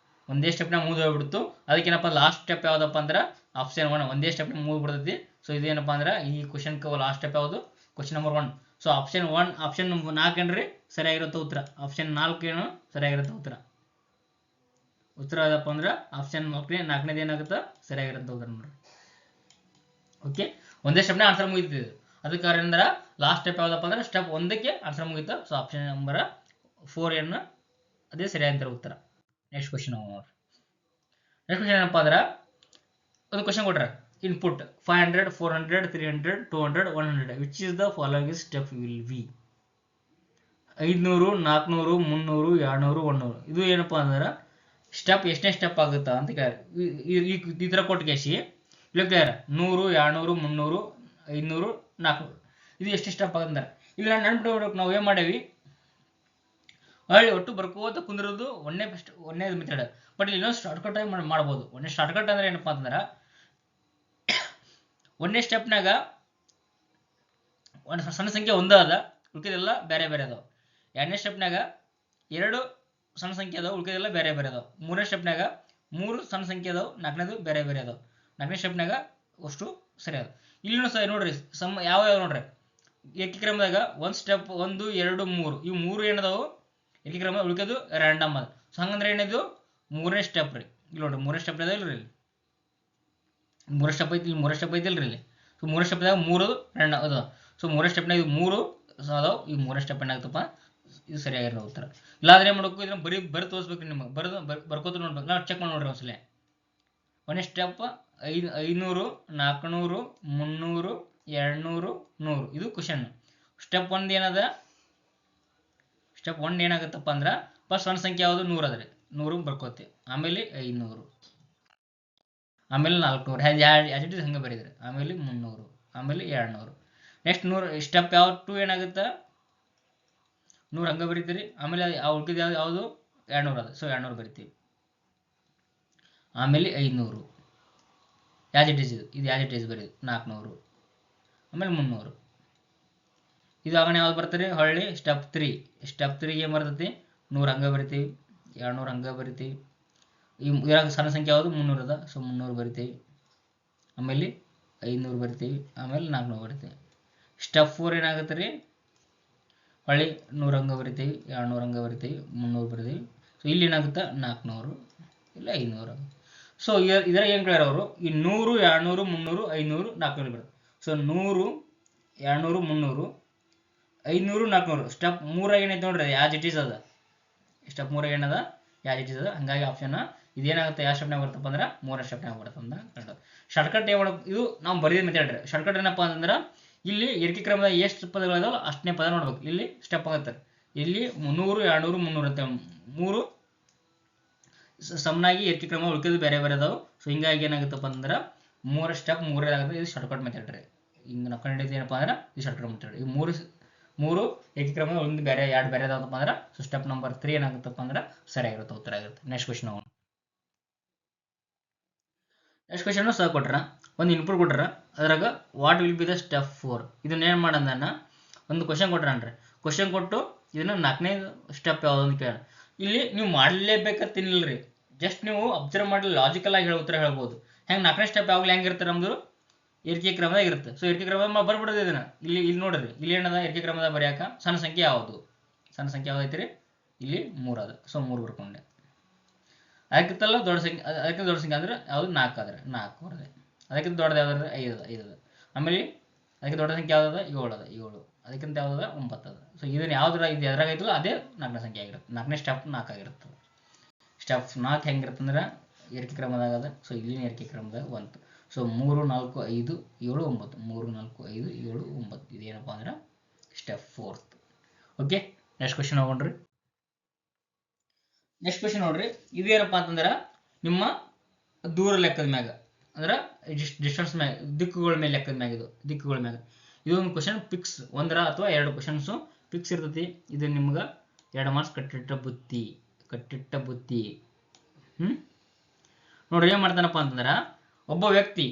ಒಂದೇ ಸ್ಟೆಪ್ನಾಗ ಮುಗಿದು ಹೋಗ್ಬಿಡ್ತು. ಅದಕ್ಕೇನಪ್ಪ ಲಾಸ್ಟ್ ಸ್ಟೆಪ್ ಯಾವ್ದಪ್ಪ ಅಂದ್ರೆ ಆಪ್ಷನ್ 1 ಒಂದೇ ಸ್ಟೆಪ್ನಾಗ ಮುಗಿದ್ಬಿಡ್ತೈತಿ. ಸೊ ಇದೇನಪ್ಪ ಅಂದ್ರೆ ಈ ಕ್ವಶನ್ ಲಾಸ್ಟ್ ಸ್ಟೆಪ್ ಯಾವುದು, ಕ್ವಶನ್ ನಂಬರ್ 1. ಸೊ ಆಪ್ಷನ್ 4 ಏನ್ರಿ ಸರಿಯಾಗಿರುತ್ತೆ ಉತ್ತರ. ಆಪ್ಷನ್ 4 ಏನು ಸರಿಯಾಗಿರುತ್ತೆ ಉತ್ತರ. ಉತ್ತರ ಯಾವ್ದಪ್ಪ ಅಂದ್ರೆ ಆಪ್ಷನ್ 4ನೇದು ಏನಾಗುತ್ತೆ ಸರಿಯಾಗಿರುತ್ತೆ ಉತ್ತರ ನೋಡ್ರಿ. ಓಕೆ, ಒಂದೇ ಸ್ಟೆಪ್ನಾಗ ಆನ್ಸರ್ ಮುಗಿತಿದ್ದು. ಅದಕ್ಕೆ ಅಂದ್ರೆ ಲಾಸ್ಟ್ ಸ್ಟೆಪ್ ಯಾವ್ದಪ್ಪ ಅಂದ್ರೆ ಸ್ಟೆಪ್ 1ಕ್ಕೆ ಆನ್ಸರ್ ಮುಗಿತು. ಸೊ ಆಪ್ಷನ್ ನಂಬರ್ 4 ಏನು ಅದೇ ಸರಿಯಾಗಿರೋ ಉತ್ತರ. ನೆಕ್ಸ್ಟ್ ಕ್ವಶನ್ ನೋಡ್ರಿ. ನೆಕ್ಸ್ಟ್ ಕ್ವಶನ್ ಏನಪ್ಪ ಅಂದ್ರೆ ಒಂದು ಕ್ವಶನ್ ಕೊಟ್ರೆ input 500 400 300 200 100 which is the following step will be. 500 400 300 200 100 ಇದು ಏನಪ್ಪಾ ಅಂದ್ರೆ ಸ್ಟೆಪ್ ಎಷ್ಟನೇ ಸ್ಟೆಪ್ ಆಗುತ್ತಾ ಅಂತ ಕೇಳಿ ಈ ಥರ ಕೊಟ್ಟು ಕೇಸಿ ಇಲ್ಲ ಕ್ಲಿಯರ್ 100 200 300 500 400 ಇದು ಎಷ್ಟು ಸ್ಟೆಪ್ ಆಗಂದ್ರೆ ಈಗ ನಾನು ನೆನ್ಪಿಟ್ಕೊಬೇಕು ನಾವು ಏನು ಮಾಡೇವಿ ಹೊಳ್ಳಿ ಒಟ್ಟು ಬರ್ಕೋತ ಕುಂದಿರೋದು ಒಂದೇ ಮೆಥಡ್. ಬಟ್ ಇಲ್ಲಿ ಇನ್ನೊಂದು ಶಾರ್ಟ್ಕಟ್ ಆಗಿ ಮಾಡ್ಬೋದು. ಒಂದೇ ಶಾರ್ಟ್ಕಟ್ ಅಂದ್ರೆ ಏನಪ್ಪಾ ಅಂತಂದ್ರೆ ಒಂದೇ ಸ್ಟೆಪ್ನಾಗ ಒಂದು ಸಣ್ಣ ಸಂಖ್ಯೆ ಒಂದೇ ಅದ, ಉಳ್ಕಿದೆಲ್ಲ ಬೇರೆ ಬೇರೆ ಅದಾವ. ಎರಡನೇ ಸ್ಟೆಪ್ನಾಗ 2 ಸಣ್ಣ ಸಂಖ್ಯೆ ಅದಾವ, ಉಳ್ಕಿದೆಲ್ಲ ಬೇರೆ ಬೇರೆ ಅದಾವ. ಮೂರನೇ ಸ್ಟೆಪ್ನಾಗ 3 ಸಣ್ಣ ಸಂಖ್ಯೆ ಅದಾವ, ನಾಲ್ಕನೇದು ಬೇರೆ ಬೇರೆ ಅದಾವ. ನಾಲ್ಕನೇ ಸ್ಟೆಪ್ನಾಗ ಅಷ್ಟು ಸರಿ ಅದ. ಇಲ್ಲಿನೂ ಸಹ ನೋಡ್ರಿ ಯಾವ ನೋಡ್ರಿ ಏಕೀಕ್ರಮದಾಗ ಒಂದು ಸ್ಟೆಪ್ 1 2 3 ಇವು 3 ಏನದಾವು ಏಕೀಕ್ರಮ, ಉಳ್ಕೋದು ರ್ಯಾಂಡಮ್ ಅದ. ಸೊ ಹಂಗಂದ್ರೆ ಏನಿದು ಮೂರನೇ ಸ್ಟೆಪ್ ರೀ. ಇಲ್ಲಿ ನೋಡ್ರಿ ಮೂರನೇ ಸ್ಟೆಪ್ ಅದ ಇಲ್ರಿ, ಇಲ್ಲಿ ಮೂರನೇ ಸ್ಟೆಪ್ ಐತಿ, ಇಲ್ಲಿ ಮೂರನೇ ಸ್ಟೆಪ್ ಐತಿಲ್ರಿ ಇಲ್ಲಿ. ಸೊ ಮೂರನೇ ಸ್ಟೆಪ್ದಾಗ 3 ರ್ಯಾಂಡಮ್ ಅದ. ಸೊ ಮೂರನೇ ಸ್ಟೆಪ್ನಾಗ ಇದು 3 ಅದಾವ, ಈ ಮೂರನೇ ಸ್ಟೆಪ್ ಏನಾಗ್ತಪ್ಪ ಇದು ಸರಿಯಾಗಿರೋ ಉತ್ತರ. ಇಲ್ಲಾಂದ್ರೆ ಏನು ಮಾಡಬೇಕು, ಇದನ್ನ ಬರೀ ತೋರಿಸ್ಬೇಕು ನಿಮಗೆ, ಬರ್ಕೋತ ನೋಡ್ಬೇಕು. ನಾವು ಚೆಕ್ ಮಾಡಿ ನೋಡ್ರಿ ಒಂದ್ಸಲ. ಒಂದೇ ಸ್ಟೆಪ್ 500 400 300 200 100 ಇದು ಕ್ವಶನ್. ಸ್ಟೆಪ್ 1 ಏನದ, ಸ್ಟೆಪ್ 1 ಏನಾಗುತ್ತಪ್ಪ ಅಂದ್ರೆ ಫಸ್ಟ್ ಸಣ್ಣ ಸಂಖ್ಯೆ ಯಾವುದು 100 ಅದ್ರಿ, 100 ಬರ್ಕೋತಿ. ಆಮೇಲೆ 500, ಆಮೇಲೆ 400 ಹಂಗೆ ಬರೀದ್ರಿ. ಆಮೇಲೆ 300, ಆಮೇಲೆ 200. ನೆಕ್ಸ್ಟ್ 100 ಸ್ಟೆಪ್ ಯಾವ 2 ಏನಾಗುತ್ತೆ 100 ಹಂಗೆ ಬರೀತೀರಿ. ಆಮೇಲೆ ಉಳ್ಕಿದ ಯಾವುದು 200 ಅದ, ಸೊ 200 ಬರಿತೀವಿ. ಆಮೇಲೆ 500 ಯಾಸ್ ಇಟ್ ಈಸ್, ಇದು ಯಾಸ್ ಇಟ್ ಈಸ್ ಬರೀದು 400, ಆಮೇಲೆ 300. ಇದು ಆಗಣೆ ಯಾವ್ದು ಬರ್ತಾರೆ ಹೊಳ್ಳಿ ಸ್ಟೆಪ್ 3. ಸ್ಟೆಪ್ 3 ಏನು ಬರ್ತೈತಿ 100 ಹಂಗೆ ಬರಿತೀವಿ, 200 ಹಂಗೆ ಬರಿತೀವಿ. ಇವಾಗ ಸಣ್ಣ ಸಂಖ್ಯೆ ಯಾವುದು 300 ಅದ, ಸೊ 300 ಬರಿತೀವಿ. ಆಮೇಲೆ 500 ಬರಿತೀವಿ, ಆಮೇಲೆ 400 ಬರಿತೀವಿ. ಸ್ಟೆಪ್ 4 ಏನಾಗುತ್ತೆ ರೀ ಹೊಳ್ಳಿ 100 ಹಂಗೆ ಬರಿತೀವಿ, 200 ಹಂಗೆ ಬರಿತೀವಿ, 300 ಬರಿತೀವಿ. ಸೊ ಇಲ್ಲಿ ಏನಾಗುತ್ತೆ 400 ಇಲ್ಲ 500. ಸೊ ಇದರ ಏನು ಕೇಳ್ಯಾರ ಅವರು, ಈ 100 200 300 500 400 ಬರುತ್ತೆ. ಸೊ 100 200 300 500 400 ಸ್ಟೆಪ್ 3 ಏನೈತೆ ನೋಡ್ರಿ ಯಾಸ್ ಇಟ್ ಈಸ್ ಅದ. ಸ್ಟೆಪ್ 3 ಏನದ ಯಾಸ್ ಇಟ್ ಈಸ್ ಅದ. ಹಂಗಾಗಿ ಆಪ್ಷನ್ ಇದೇನಾಗುತ್ತೆ ಯಾವ ಸ್ಟೆಪ್ನಾಗ ಬರ್ತಪ್ಪ ಅಂದ್ರೆ 3ನೇ ಸ್ಟೆಪ್ನಾಗ ಬರುತ್ತೆ ಅಂತ ಹೇಳ್ತಾರೆ. ಶಾರ್ಟ್ಕಟ್ ಏನು ಮಾಡೋದು, ಇದು ನಾವು ಬರೀದ ಮೆಥಡ್ ರೀ. ಶಾರ್ಟ್ಕಟ್ ಏನಪ್ಪ ಅಂತಂದ್ರೆ ಇಲ್ಲಿ ಏಕೀಕ್ರಮದ ಎಷ್ಟು ಪದಗಳಿದಾವಲ್ಲ ಅಷ್ಟನೇ ಪದ ನೋಡ್ಬೇಕು. ಇಲ್ಲಿ ಸ್ಟೆಪ್ ಆಗುತ್ತೆ, ಇಲ್ಲಿ 100 200 300 ಅಂತ 3 ಸಮನಾಗಿ ಏಕೀಕ್ರಮ, ಉಳ್ಕಿದ್ದು ಬೇರೆ ಬೇರೆ ಅದಾವು. ಸೊ ಹಿಂಗಾಗಿ ಏನಾಗುತ್ತಪ್ಪ ಅಂದ್ರೆ 3 ಸ್ಟೆಪ್ 3 ಆಗುತ್ತೆ. ಇದು ಶಾರ್ಟ್ಕಟ್ ಮೆಥಡ್ ರೀ. ಹಿಂಗೆ ನಾವು ಕಂಡಿದ್ದು ಏನಪ್ಪ ಅಂದ್ರೆ ಇದು ಶಾರ್ಟ್ಕಟ್ ಮೆಥಡ್. ಈ ಮೂರು ಏಕೀಕ್ರಮ ಒಂದು ಬೇರೆ 2 ಬೇರೆ ಅದಾವಪ್ಪ ಅಂದ್ರೆ ಸೊ ಸ್ಟೆಪ್ ನಂಬರ್ 3 ಏನಾಗುತ್ತಪ್ಪ ಅಂದ್ರೆ ಸರಿಯಾಗಿರುತ್ತೆ, ಉತ್ತರ ಆಗಿರುತ್ತೆ. ನೆಕ್ಸ್ಟ್ ಕ್ವಶನ್ ಅವನು ನೆಕ್ಸ್ಟ್ ಕ್ವಶನ್ ಸಹ ಕೊಟ್ರ ಒಂದು ಇನ್ಪುಟ್ ಕೊಟ್ರ, ಅದ್ರಾಗ what will be the step 4. ಇದನ್ನ ಏನು ಮಾಡೋದನ್ನ ಒಂದು ಕ್ವಶನ್ ಕೊಟ್ರನ್ರಿ. ಕ್ವಶನ್ ಕೊಟ್ಟು ಇದನ್ನ 4ನೇ ಸ್ಟೆಪ್ ಯಾವುದು ಅಂತ ಕೇಳ. ಇಲ್ಲಿ ನೀವು ಮಾಡಲೇಬೇಕಂತಿಲ್ರಿ, ಜಸ್ಟ್ ನೀವು ಅಬ್ಸರ್ವ್ ಮಾಡಿ ಲಾಜಿಕಲ್ ಆಗಿ ಉತ್ತರ ಹೇಳ್ಬೋದು. ಹೆಂಗೆ 4ನೇ ಸ್ಟೆಪ್ ಯಾವಾಗಲೂ ಹೆಂಗಿರುತ್ತೆ ನಮ್ದು ಏಕೀಕ್ರಮದಾಗ ಇರುತ್ತೆ. ಸೊ ಏಕೀಕ್ರಮದ ಬರ್ಬಿಡೋದು ಇದನ್ನ. ಇಲ್ಲಿ ನೋಡ್ರಿ, ಇಲ್ಲಿ ಏನದ ಏಕೀಕ್ರಮದ ಬರೆಯಾಕ ಸಣ್ಣ ಸಂಖ್ಯೆ ಯಾವುದು, ಸಣ್ಣ ಸಂಖ್ಯೆ ಯಾವ್ದು ಐತ್ರಿ, ಇಲ್ಲಿ 3 ಅದ. ಸೊ 3 ಬರ್ಕೊಂಡೆ. ಅದಕ್ಕಿಂತಲ್ಲ ದೊಡ್ಡ ಸಂಖ್ಯೆ, ಅದಕ್ಕಿಂತ ದೊಡ್ಡ ಸಂಖ್ಯೆ ಅಂದ್ರೆ ಯಾವುದು 4 ಆದ್ರೆ 4 ಬರದೆ. ಅದಕ್ಕಿಂತ ದೊಡ್ಡದು ಯಾವ್ದಾದ್ರೆ 5 ಅದ. ಆಮೇಲೆ ಅದಕ್ಕೆ ದೊಡ್ಡ ಸಂಖ್ಯೆ ಯಾವ್ದದ 7 ಅದ 7. ಅದಕ್ಕಿಂತ ಯಾವ್ದದ 9 ಅದ. ಸೊ ಇದನ್ನ ಯಾವ್ದ್ರ ಇದು ಎದ್ರಾಗ ಐತಲ್ಲ ಅದೇ 4ನೇ ಸಂಖ್ಯೆ ಆಗಿರುತ್ತೆ. 4ನೇ ಸ್ಟೆಪ್ 4 ಆಗಿರುತ್ತೆ. ಸ್ಟೆಪ್ 4 ಹೆಂಗಿರುತ್ತೆ ಅಂದ್ರೆ ಏಕೀಕ್ರಮದಾಗ ಅದ. ಸೊ ಇಲ್ಲಿನ ಏಕೀಕ್ರಮದಾಗ 1. ಸೊ 3 4 5 7 9, 3 4 5 7 9 ಇದೇನಪ್ಪ ಅಂದ್ರೆ ಸ್ಟೆಪ್ 4. ಓಕೆ, ನೆಕ್ಸ್ಟ್ ಕ್ವಶನ್ ಹೋಗೋಣ್ರಿ. ನೆಕ್ಸ್ಟ್ ಕ್ವಶನ್ ನೋಡ್ರಿ, ಇದೇನಪ್ಪ ಅಂತಂದ್ರೆ ನಿಮ್ಮ ದೂರ ಲೆಕ್ಕದ ಮ್ಯಾಗ ಅಂದ್ರೆ ಡಿಸ್ಟೆನ್ಸ್ ಮ್ಯಾಗ, ದಿಕ್ಕುಗಳ ಮೇಲೆ ಲೆಕ್ಕದ ಮ್ಯಾಗ, ಇದು ದಿಕ್ಕುಗಳ ಮ್ಯಾಗ ಇದೊಂದು ಕ್ವಶನ್ ಫಿಕ್ಸ್, 1 ಅಥವಾ 2 ಕ್ವಶನ್ಸು ಫಿಕ್ಸ್ ಇರ್ತೈತಿ. ಇದು ನಿಮ್ಗೆ 2 ಮಾರ್ಕ್ಸ್ ಕಟ್ಟಿಟ್ಟ ಬುತ್ತಿ. ನೋಡ್ರಿ ಏನು ಮಾಡ್ತಾನಪ್ಪ ಅಂತಂದ್ರೆ ಒಬ್ಬ ವ್ಯಕ್ತಿ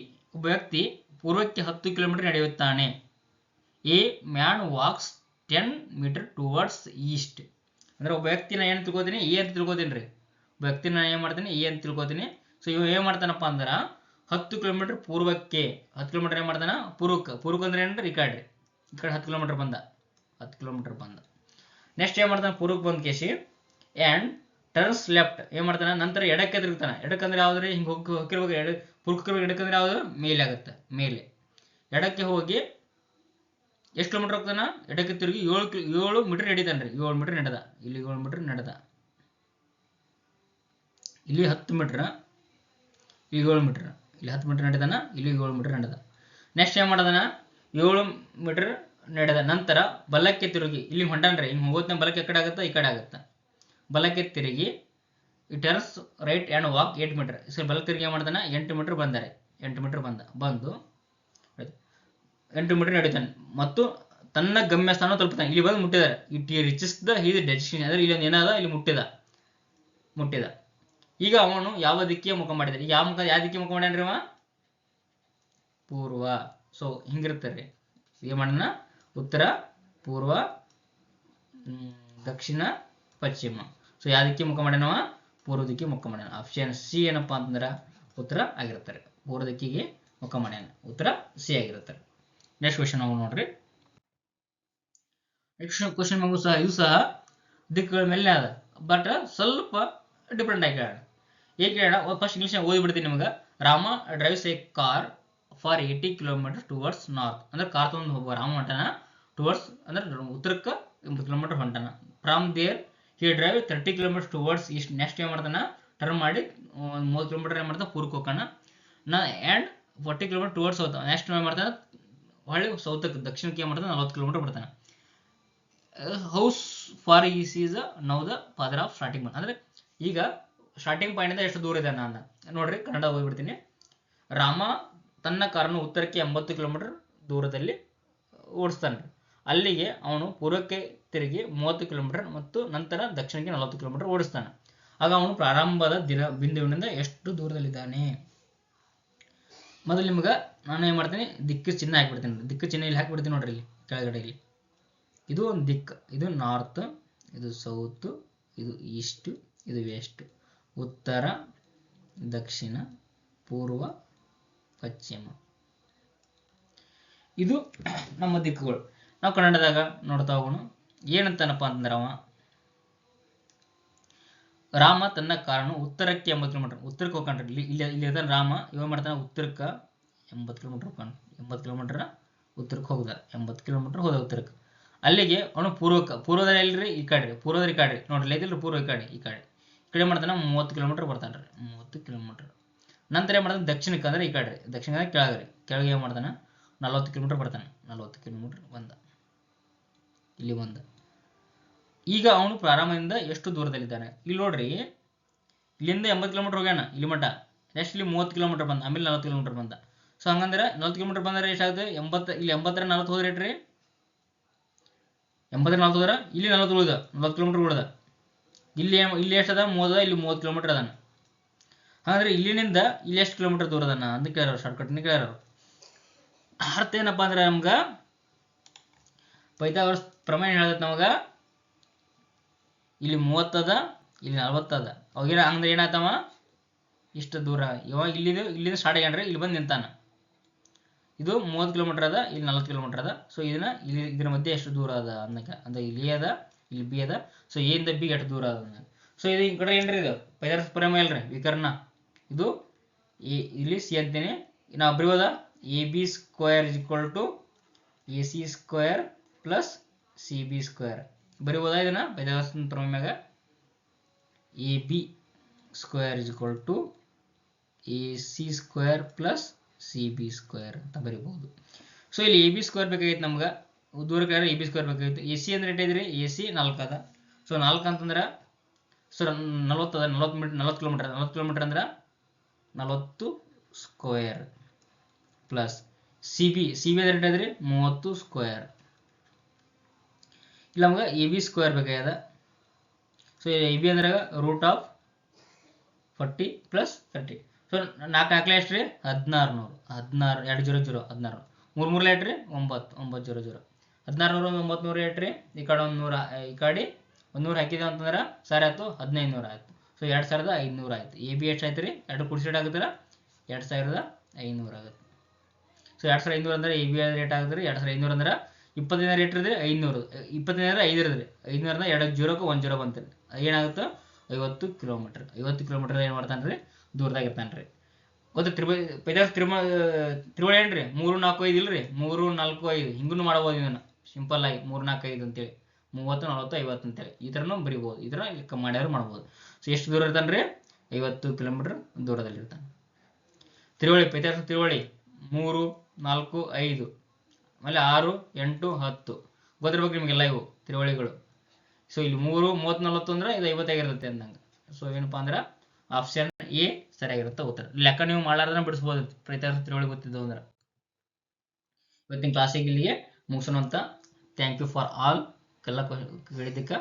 ಪೂರ್ವಕ್ಕೆ 10 ಕಿಲೋಮೀಟರ್ ನಡೆಯುತ್ತಾನೆ. A man walks 10 metre towards east. ಅಂದ್ರೆ ಒಬ್ಬ ವ್ಯಕ್ತಿನ ಏನು ತಿಳ್ಕೊತೀನಿ, ಎ ಅಂತ ತಿಳ್ಕೊತೀನಿ ರೀ. ಒಬ್ಬ ವ್ಯಕ್ತಿನ ಏನು ಮಾಡ್ತೀನಿ, ಎ ಅಂತ ತಿಳ್ಕೊತೀನಿ. ಸೊ ಇವ ಏನು ಮಾಡ್ತಾನಪ್ಪ ಅಂದ್ರೆ 10 ಕಿಲೋಮೀಟರ್ ಪೂರ್ವಕ್ಕೆ, 10 ಕಿಲೋಮೀಟರ್ ಏನು ಮಾಡ್ತಾನ ಪೂರ್ವಕ್ಕೆ ಅಂದ್ರೆ ಏನ್ರಿ ಈ ಕಡೆ 10 ಕಿಲೋಮೀಟರ್ ಬಂದ, 10 ಕಿಲೋಮೀಟರ್ ಬಂದ. ನೆಕ್ಸ್ಟ್ ಏನು ಮಾಡ್ತಾನೆ ಪೂರ್ವಕ್ಕೆ ಬಂದ ಕೇಸಿ ಆ್ಯಂಡ್ ಟರ್ನ್ಸ್ ಲೆಫ್ಟ್. ಏನು ಮಾಡ್ತಾನೆ ನಂತರ ಎಡಕ್ಕೆ ತಿರುಗ್ತಾನೆ. ಎಡಕ್ಕಂದ್ರೆ ಯಾವ್ದು ರೀ, ಹಿಂಗೆ ಹೋಗಿರ್ಬೇಕು. ಪೂರ್ವಕ್ಕೆ ಎಡಕ್ಕಂದ್ರೆ ಯಾವುದು ಮೇಲೆ ಆಗುತ್ತೆ, ಮೇಲೆ. ಎಡಕ್ಕೆ ಹೋಗಿ ಎಷ್ಟು ಕಿಲೋಮೀಟರ್ ಹೋಗ್ತಾನ, ಎಡಕ್ಕೆ ತಿರುಗಿ 7 ಮೀಟರ್ ನಡೀತಾನೆ ರೀ. 7 ಮೀಟರ್ ನಡೆದ. ಇಲ್ಲಿ 7 ಮೀಟರ್ ನಡೆದ. ಇಲ್ಲಿ 10 ಮೀಟರ್, ಇಲ್ಲಿ 7 ಮೀಟರ್. ಇಲ್ಲಿ 10 ಮೀಟರ್ ನಡೆದಾನ, ಇಲ್ಲಿ 7 ಮೀಟರ್ ನಡೆದ. ನೆಕ್ಸ್ಟ್ ಏನು ಮಾಡೋದನ 7 ಮೀಟರ್ ನಡೆದ ನಂತರ ಬಲಕ್ಕೆ ತಿರುಗಿ ಇಲ್ಲಿ ಹೊಂಟಾನ್ರಿ, ಹಿಂಗೆ ಹೋಗೋತ್ನ ಬಲಕ್ಕೆ ಕಡೆ ಆಗುತ್ತಾ ಈ ಕಡೆ ಆಗುತ್ತಾ, ಬಲಕ್ಕೆ ತಿರುಗಿ turns right and walk 8 metre. So ಬಲಕ್ಕೆ ತಿರುಗಿ ಏನು ಮಾಡ್ತಾನೆ, 8 ಮೀಟರ್ ಬಂದಾರೆ, 8 ಮೀಟರ್ ಬಂದು 8 ಮೀಟರ್ ನಡೀತಾನೆ ಮತ್ತು ತನ್ನ ಗಮ್ಯಸ್ಥಾನ ತಲುಪುತ್ತಾನೆ. ಇಲ್ಲಿ ಬಂದು ಮುಟ್ಟಿದ್ದಾರೆ, it reaches the his destination, ಅಂದರೆ ಇಲ್ಲಿ ಒಂದು ಏನಾದ ಇಲ್ಲಿ ಮುಟ್ಟಿದ. ಈಗ ಅವನು ಯಾವ ದಿಕ್ಕಿಗೆ ಮುಖ ಮಾಡಿದ್ದಾನೆ, ಯಾವ ದಿಕ್ಕಿಗೆ ಮುಖ ಮಾಡ್ಯಾನ್ರಿ ಅವ, ಪೂರ್ವ. ಸೊ ಹಿಂಗಿರ್ತಾರೆ, ಏನು ಮಾಡೋಣ, ಉತ್ತರ, ಪೂರ್ವ, ದಕ್ಷಿಣ, ಪಶ್ಚಿಮ. ಸೊ ಯಾವ ದಿಕ್ಕಿಗೆ ಮುಖ ಮಾಡ್ಯಾನವ, ಪೂರ್ವ ದಿಕ್ಕಿಗೆ ಮುಖ ಮಾಡ್ಯಾನ. ಆಪ್ಷನ್ ಸಿ ಏನಪ್ಪಾ ಅಂತಂದ್ರೆ ಉತ್ತರ ಆಗಿರ್ತಾರೆ, ಪೂರ್ವ ದಿಕ್ಕಿಗೆ ಮುಖ ಮಾಡ್ಯಾನ, ಉತ್ತರ ಸಿ ಆಗಿರ್ತಾರೆ. ನೆಕ್ಸ್ಟ್ ಕ್ವಶನ್ ನಾವು ನೋಡ್ರಿ. ನೆಕ್ಸ್ಟ್ ಕ್ವಶನ್ ಮಗು ಸಹ ಇದು ಸಹ ದಿಕ್ಕುಗಳ ಮೇಲೆ ಅದ, ಬಟ್ ಸ್ವಲ್ಪ ಡಿಫ್ರೆಂಟ್ ಆಗಿ ಕೇಳೋಣ. ಹೇಗೆ ಕೇಳೋಣ, ಫಸ್ಟ್ ಇಂಗ್ಲೀಷ್ ಓದಿಬಿಡ್ತೀನಿ ನಿಮ್ಗೆ. Rama drives a car for 80 kilometre towards north. ಅಂದ್ರೆ ಕಾರ್ ತಗೊಂಡು ಹೋಗುವ ರಾಮ ಹೊಂಟಾನ, ಟುವರ್ಡ್ಸ್ ಅಂದ್ರೆ ಉತ್ತರಕ್ಕೆ 80 ಕಿಲೋಮೀಟರ್ ಹೊಂಟಾನ. From there he drive 30 kilometre towards east. Next ಏನು ಮಾಡ್ತಾನ, ಟರ್ನ್ ಮಾಡಿ 30 ಕಿಲೋಮೀಟರ್ ಏನು ಮಾಡ್ತಾನೆ, ಪೂರ್ವಕ್ಕೆ ಹೋಗೋಣ. And 40 kilometre towards south. Next ಏನು ಮಾಡ್ತಾನೆ, ಹೊಳ್ಳಿ ಸೌತಕ್ಕೆ ದಕ್ಷಿಣಕ್ಕೆ ಏನು ಮಾಡ್ತಾನೆ, 40 ಕಿಲೋಮೀಟರ್ ಬರ್ತಾನೆ. House for is is now the father of starting. ಅಂದ್ರೆ ಈಗ ಸ್ಟಾರ್ಟಿಂಗ್ ಪಾಯಿಂಟ್ ಎಷ್ಟು ದೂರ ಇದೆ ನಾನು ನೋಡ್ರಿ, ಕನ್ನಡ ಹೋಗ್ಬಿಡ್ತೀನಿ. ರಾಮ ತನ್ನ ಕಾರನ್ನು ಉತ್ತರಕ್ಕೆ 80 ಕಿಲೋಮೀಟರ್ ದೂರದಲ್ಲಿ ಓಡಿಸ್ತಾನೆ. ಅಲ್ಲಿಗೆ ಅವನು ಪೂರ್ವಕ್ಕೆ ತಿರುಗಿ 30 ಕಿಲೋಮೀಟರ್ ಮತ್ತು ನಂತರ ದಕ್ಷಿಣಕ್ಕೆ 40 ಕಿಲೋಮೀಟರ್ ಓಡಿಸ್ತಾನೆ. ಆಗ ಅವನು ಪ್ರಾರಂಭದ ಬಿಂದುವಿನಿಂದ ಎಷ್ಟು ದೂರದಲ್ಲಿದ್ದಾನೆ. ಮೊದಲು ನಿಮ್ಗೆ ನಾನು ಏನು ಮಾಡ್ತೀನಿ, ದಿಕ್ಕು ಚಿಹ್ನೆ ಹಾಕ್ಬಿಡ್ತೀನಿ. ದಿಕ್ಕು ಚಿಹ್ನೆ ಇಲ್ಲಿ ಹಾಕ್ಬಿಡ್ತೀನಿ ನೋಡ್ರಿ, ಇಲ್ಲಿ ಕೆಳಗಡೆ ಇಲ್ಲಿ. ಇದು ಒಂದು ದಿಕ್ಕು, ಇದು ನಾರ್ತ್, ಇದು ಸೌತ್, ಇದು ಈಸ್ಟ್, ಇದು ವೆಸ್ಟ್, ಉತ್ತರ, ದಕ್ಷಿಣ, ಪೂರ್ವ, ಪಶ್ಚಿಮ. ಇದು ನಮ್ಮ ದಿಕ್ಕುಗಳು. ನಾವು ಕನ್ನಡದಾಗ ನೋಡ್ತಾ ಹೋಗೋಣ. ಏನಂತಾನಪ್ಪ ಅಂತಂದ್ರೆ ರಾಮ ತನ್ನ ಕಾರನ್ನು ಉತ್ತರಕ್ಕೆ 80 ಕಿಲೋಮೀಟರ್, ಉತ್ತರಕ್ಕೆ ಹೋಗ್ಕೊಂಡ್ರಿ. ಇಲ್ಲಿ ಇರ್ತಾನೆ ರಾಮ, ಇವ ಮಾಡ್ತಾನೆ ಉತ್ತರಕ್ಕೆ 80 ಕಿಲೋಮೀಟರ್ ಹೋಗ್ಕೊಂಡು, 80 ಕಿಲೋಮೀಟರ್ ಉತ್ತರಕ್ಕೆ ಹೋಗುದ, 80 ಕಿಲೋಮೀಟರ್ ಹೋದ ಉತ್ತರಕ್ಕೆ. ಅಲ್ಲಿಗೆ ಅವನು ಪೂರ್ವದಲ್ಲಿ ಎಲ್ರಿ ಈ ಕಡೆ, ಪೂರ್ವದಲ್ಲಿ ಈ ಕಡೆ ನೋಡ್ರಿ, ಐತಿಲ್ರಿ ಪೂರ್ವ ಈ ಕಡೆ ಮಾಡ್ತಾನೆ 30 ಕಿಲೋಮೀಟರ್ ಬರ್ತಾನೆ ರೀ, 30 ಕಿಲೋಮೀಟರ್. ನಂತರ ಏನು ಮಾಡ್ತಾನೆ, ದಕ್ಷಿಣಕ್ಕೆ ಅಂದ್ರೆ ಈ ಕಡೆ, ದಕ್ಷಿಣ ಕೆಳಗೆ ಏನು ಮಾಡ್ತಾನೆ, 40 ಕಿಲೋಮೀಟರ್ ಬರ್ತಾನೆ. 40 ಕಿಲೋಮೀಟರ್ ಇಲ್ಲಿ ಬಂದ. ಈಗ ಅವನು ಪ್ರಾರಂಭದಿಂದ ಎಷ್ಟು ದೂರದಲ್ಲಿದ್ದಾನೆ ಇಲ್ಲಿ ನೋಡ್ರಿ. ಇಲ್ಲಿಂದ 80 ಕಿಲೋಮೀಟರ್ ಹೋಗ್ಯಾನ ಇಲ್ಲಿ ಮಟ್ಟ. ನೆಕ್ಸ್ಟ್ ಇಲ್ಲಿ 30 ಕಿಲೋಮೀಟರ್ ಬಂದ, ಆಮೇಲೆ 40 ಕಿಲೋಮೀಟರ್ ಬಂದ. ಸೊ ಹಂಗಂದ್ರೆ 40 ಕಿಲೋಮೀಟರ್ ಬಂದ್ರೆ ಎಷ್ಟಾಗುತ್ತೆ, 80. ಇಲ್ಲಿ 80 40 ಹೋದ್ರೆ ಇಟ್ರಿ, 80 40 ಹೋದ್ರೆ ಇಲ್ಲಿ 40 ಉಳಿದ, 40 ಕಿಲೋಮೀಟರ್ ಉಳಿದ. ಇಲ್ಲಿ ಎಷ್ಟದ, 30, ಇಲ್ಲಿ 30 ಕಿಲೋಮೀಟರ್ ಅದಾನ. ಹಾಗಾದ್ರೆ ಇಲ್ಲಿನಿಂದ ಇಲ್ಲಿ ಎಷ್ಟು ಕಿಲೋಮೀಟರ್ ದೂರ ಅದಾನ ಅಂತ ಕೇಳೋರು, ಶಾರ್ಟ್ಕಟ್ ಕೇಳೋರು. ಅರ್ಥ ಏನಪ್ಪಾ ಅಂದ್ರೆ ನಮ್ಗೆ ಪೈಥಾಗರಸ್ ಪ್ರಮೇಯ ಹೇಳದೈತೆ ನಮಗ. ಇಲ್ಲಿ 30 ಅದ, ಇಲ್ಲಿ 40 ಅದ. ಅವಾಗೇನ ಅಂದ್ರೆ ಏನಾಗ್ತವ, ಇಷ್ಟು ದೂರ. ಇವಾಗ ಇಲ್ಲಿಂದ ಸ್ಟಾರ್ಟ್ ಆಗ್ಯಾನ್ರಿ, ಇಲ್ಲಿ ಬಂದು ನಿಂತಾನ. ಇದು 30 ಕಿಲೋಮೀಟರ್ ಅದ, ಇಲ್ಲಿ 40 ಕಿಲೋಮೀಟರ್ ಅದ. ಸೊ ಇದರ ಮಧ್ಯೆ ಎಷ್ಟು ದೂರ ಅದ ಅಂದ್ರೆ ಇಲ್ಲಿ ಎ ಅದ, ಇಲ್ಲಿ ಬಿ ಅದ. ಸೊ ಎ ಇಂದ ಬಿ ಎಷ್ಟು ದೂರ ಅದ. ಸೊ ಇದು ಈ ಕಡೆ ಏನ್ರಿ, ಇದು ಪೈಥಾಗರಸ್ ಪ್ರಮೇಯ ಅಲ್ರಿ, ವಿಕರ್ಣ. ಇದು ಇಲ್ಲಿ ಸಿ ಅಂತೀನಿ. ನಾವು ಬರೆಯೋದ AB square is equal to AC square plus CB square ಬರೀಬೋದಾ ಇದನ್ನ ಪೈಥಾಗರಸ್ ಪ್ರಮೇಯದಾಗ. AB square is equal to AC square plus CB square ಅಂತ ಬರೀಬಹುದು. ಸೊ ಇಲ್ಲಿ AB ಸ್ಕ್ವೇರ್ ಬೇಕಾಗಿತ್ತು ನಮ್ಗೆ, ದೂರಕ್ಕೆ AB ಸ್ಕ್ವೇರ್ ಬೇಕಾಗಿತ್ತು. AC ಅಂದ್ರೆ ಎಷ್ಟಿದ್ರಿ, AC 4 ಅದ. ಸೊ 4 ಅಂತಂದ್ರೆ ಸೊ 40 ಅದ, 40 ಕಿಲೋಮೀಟರ್ ಅಂದ್ರೆ 40 ಸ್ಕ್ವೇರ್ ಪ್ಲಸ್ CB ಅಂದ್ರೆ ಎಷ್ಟಿದ್ರಿ, 30 ಸ್ಕ್ವೇರ್. ಇಲ್ಲ ನಮ್ಗೆ AB ಸ್ಕ್ವೇರ್ ಬೇಕಾಗ್ಯದ. ಸೊ AB ಅಂದ್ರೆ ರೂಟ್ ಆಫ್ 40 ಪ್ಲಸ್ 30. ಸೊ 4 ಎಷ್ಟು ರೀ, 1600. 200 16. 3 ಲೇಟ್ರಿ 900. 1600 900 ಏಟ್ರಿ. ಈ ಕಡೆ 100, ಈ ಕಡೆ 100 ಹಾಕಿದೆ ಅಂತಂದ್ರೆ ಸರಿ ಆಯ್ತು, 1500 ಆಯ್ತು. ಸೊ 2500 ಆಯ್ತು. AB ಎಷ್ಟು ಆಯ್ತು ರೀ, 2 ಕೂಡಿಸಿಟ್ ಆಗುತ್ತಲ್ಲ 2500 ಆಗುತ್ತೆ. ಸೊ 2500 ಅಂದ್ರೆ AB ರೇಟ್ ಆಗುತ್ತೆ ರೀ. 2500 ಅಂದ್ರೆ 25 ರೇಟ್ ಇದ್ರೆ 500, 25 5 ಇರಿದ್ರಿ, 500 ಅಂದ್ರೆ 2 0ಕ್ಕೆ 1 0 ಬಂತು. ಏನಾಗುತ್ತೆ, 50 ಕಿಲೋಮೀಟರ್. 50 ಕಿಲೋಮೀಟರ್ ಏನು ಮಾಡ್ತಾನೆ ರೀ, ದೂರದಾಗ ಇರ್ತಾನೆ ರೀ. ಗೊತ್ತು ಪೈಥಾಗರಸ್ ತ್ರಿವಳಿ ಏನ್ರಿ, 3 4 5 ಇಲ್ರಿ, 3 4 5 ಹಿಂಗೂ ಮಾಡಬಹುದು. ಇದನ್ನ ಸಿಂಪಲ್ ಆಗಿ 3 4 5 ಅಂತೇಳಿ 30 40 50 ಅಂತೇಳಿ ಈ ಥರನೂ ಬರಿಬೋದು. ಈ ಥರ ಮಾಡ್ಯಾರು ಮಾಡ್ಬೋದು. ಸೊ ಎಷ್ಟು ದೂರ ಇರ್ತಾನೆ ರೀ, 50 ಕಿಲೋಮೀಟರ್ ದೂರದಲ್ಲಿರ್ತಾನೆ. ಪೈಥಾಗರಸ್ ತ್ರಿವಳಿ 3 4 5 ಆಮೇಲೆ 6, 8, 10 ಗೊತ್ತಿರ್ಬೇಕು ನಿಮಗೆಲ್ಲ ಇವು ತಿಳುವಳಿಗಳು. ಸೊ ಇಲ್ಲಿ 3, 30, 40 ಅಂದ್ರೆ ಇದು 50 ಆಗಿರುತ್ತೆ ಅಂದಂಗೆ. ಸೊ ಏನಪ್ಪಾ ಅಂದ್ರೆ ಆಪ್ಷನ್ ಎ ಸರಿಯಾಗಿರುತ್ತೆ ಉತ್ತರ. ಲೆಕ್ಕ ನೀವು ಮಾಡಲಾರ್ದನ್ನ ಬಿಡಿಸ್ಬೋದು ಪ್ರತಿ ತಿಳುವಳಿ ಗೊತ್ತಿದ್ದು ಅಂದ್ರೆ. ಇವತ್ತಿನ ಕ್ಲಾಸಿಗೆ ಇಲ್ಲಿಗೆ ಮುಗಿಸೋಣ ಅಂತ. ಥ್ಯಾಂಕ್ ಯು ಫಾರ್ ಆಲ್ ಎಲ್ಲ ಕೇಳಿದ್ದಕ್ಕೆ.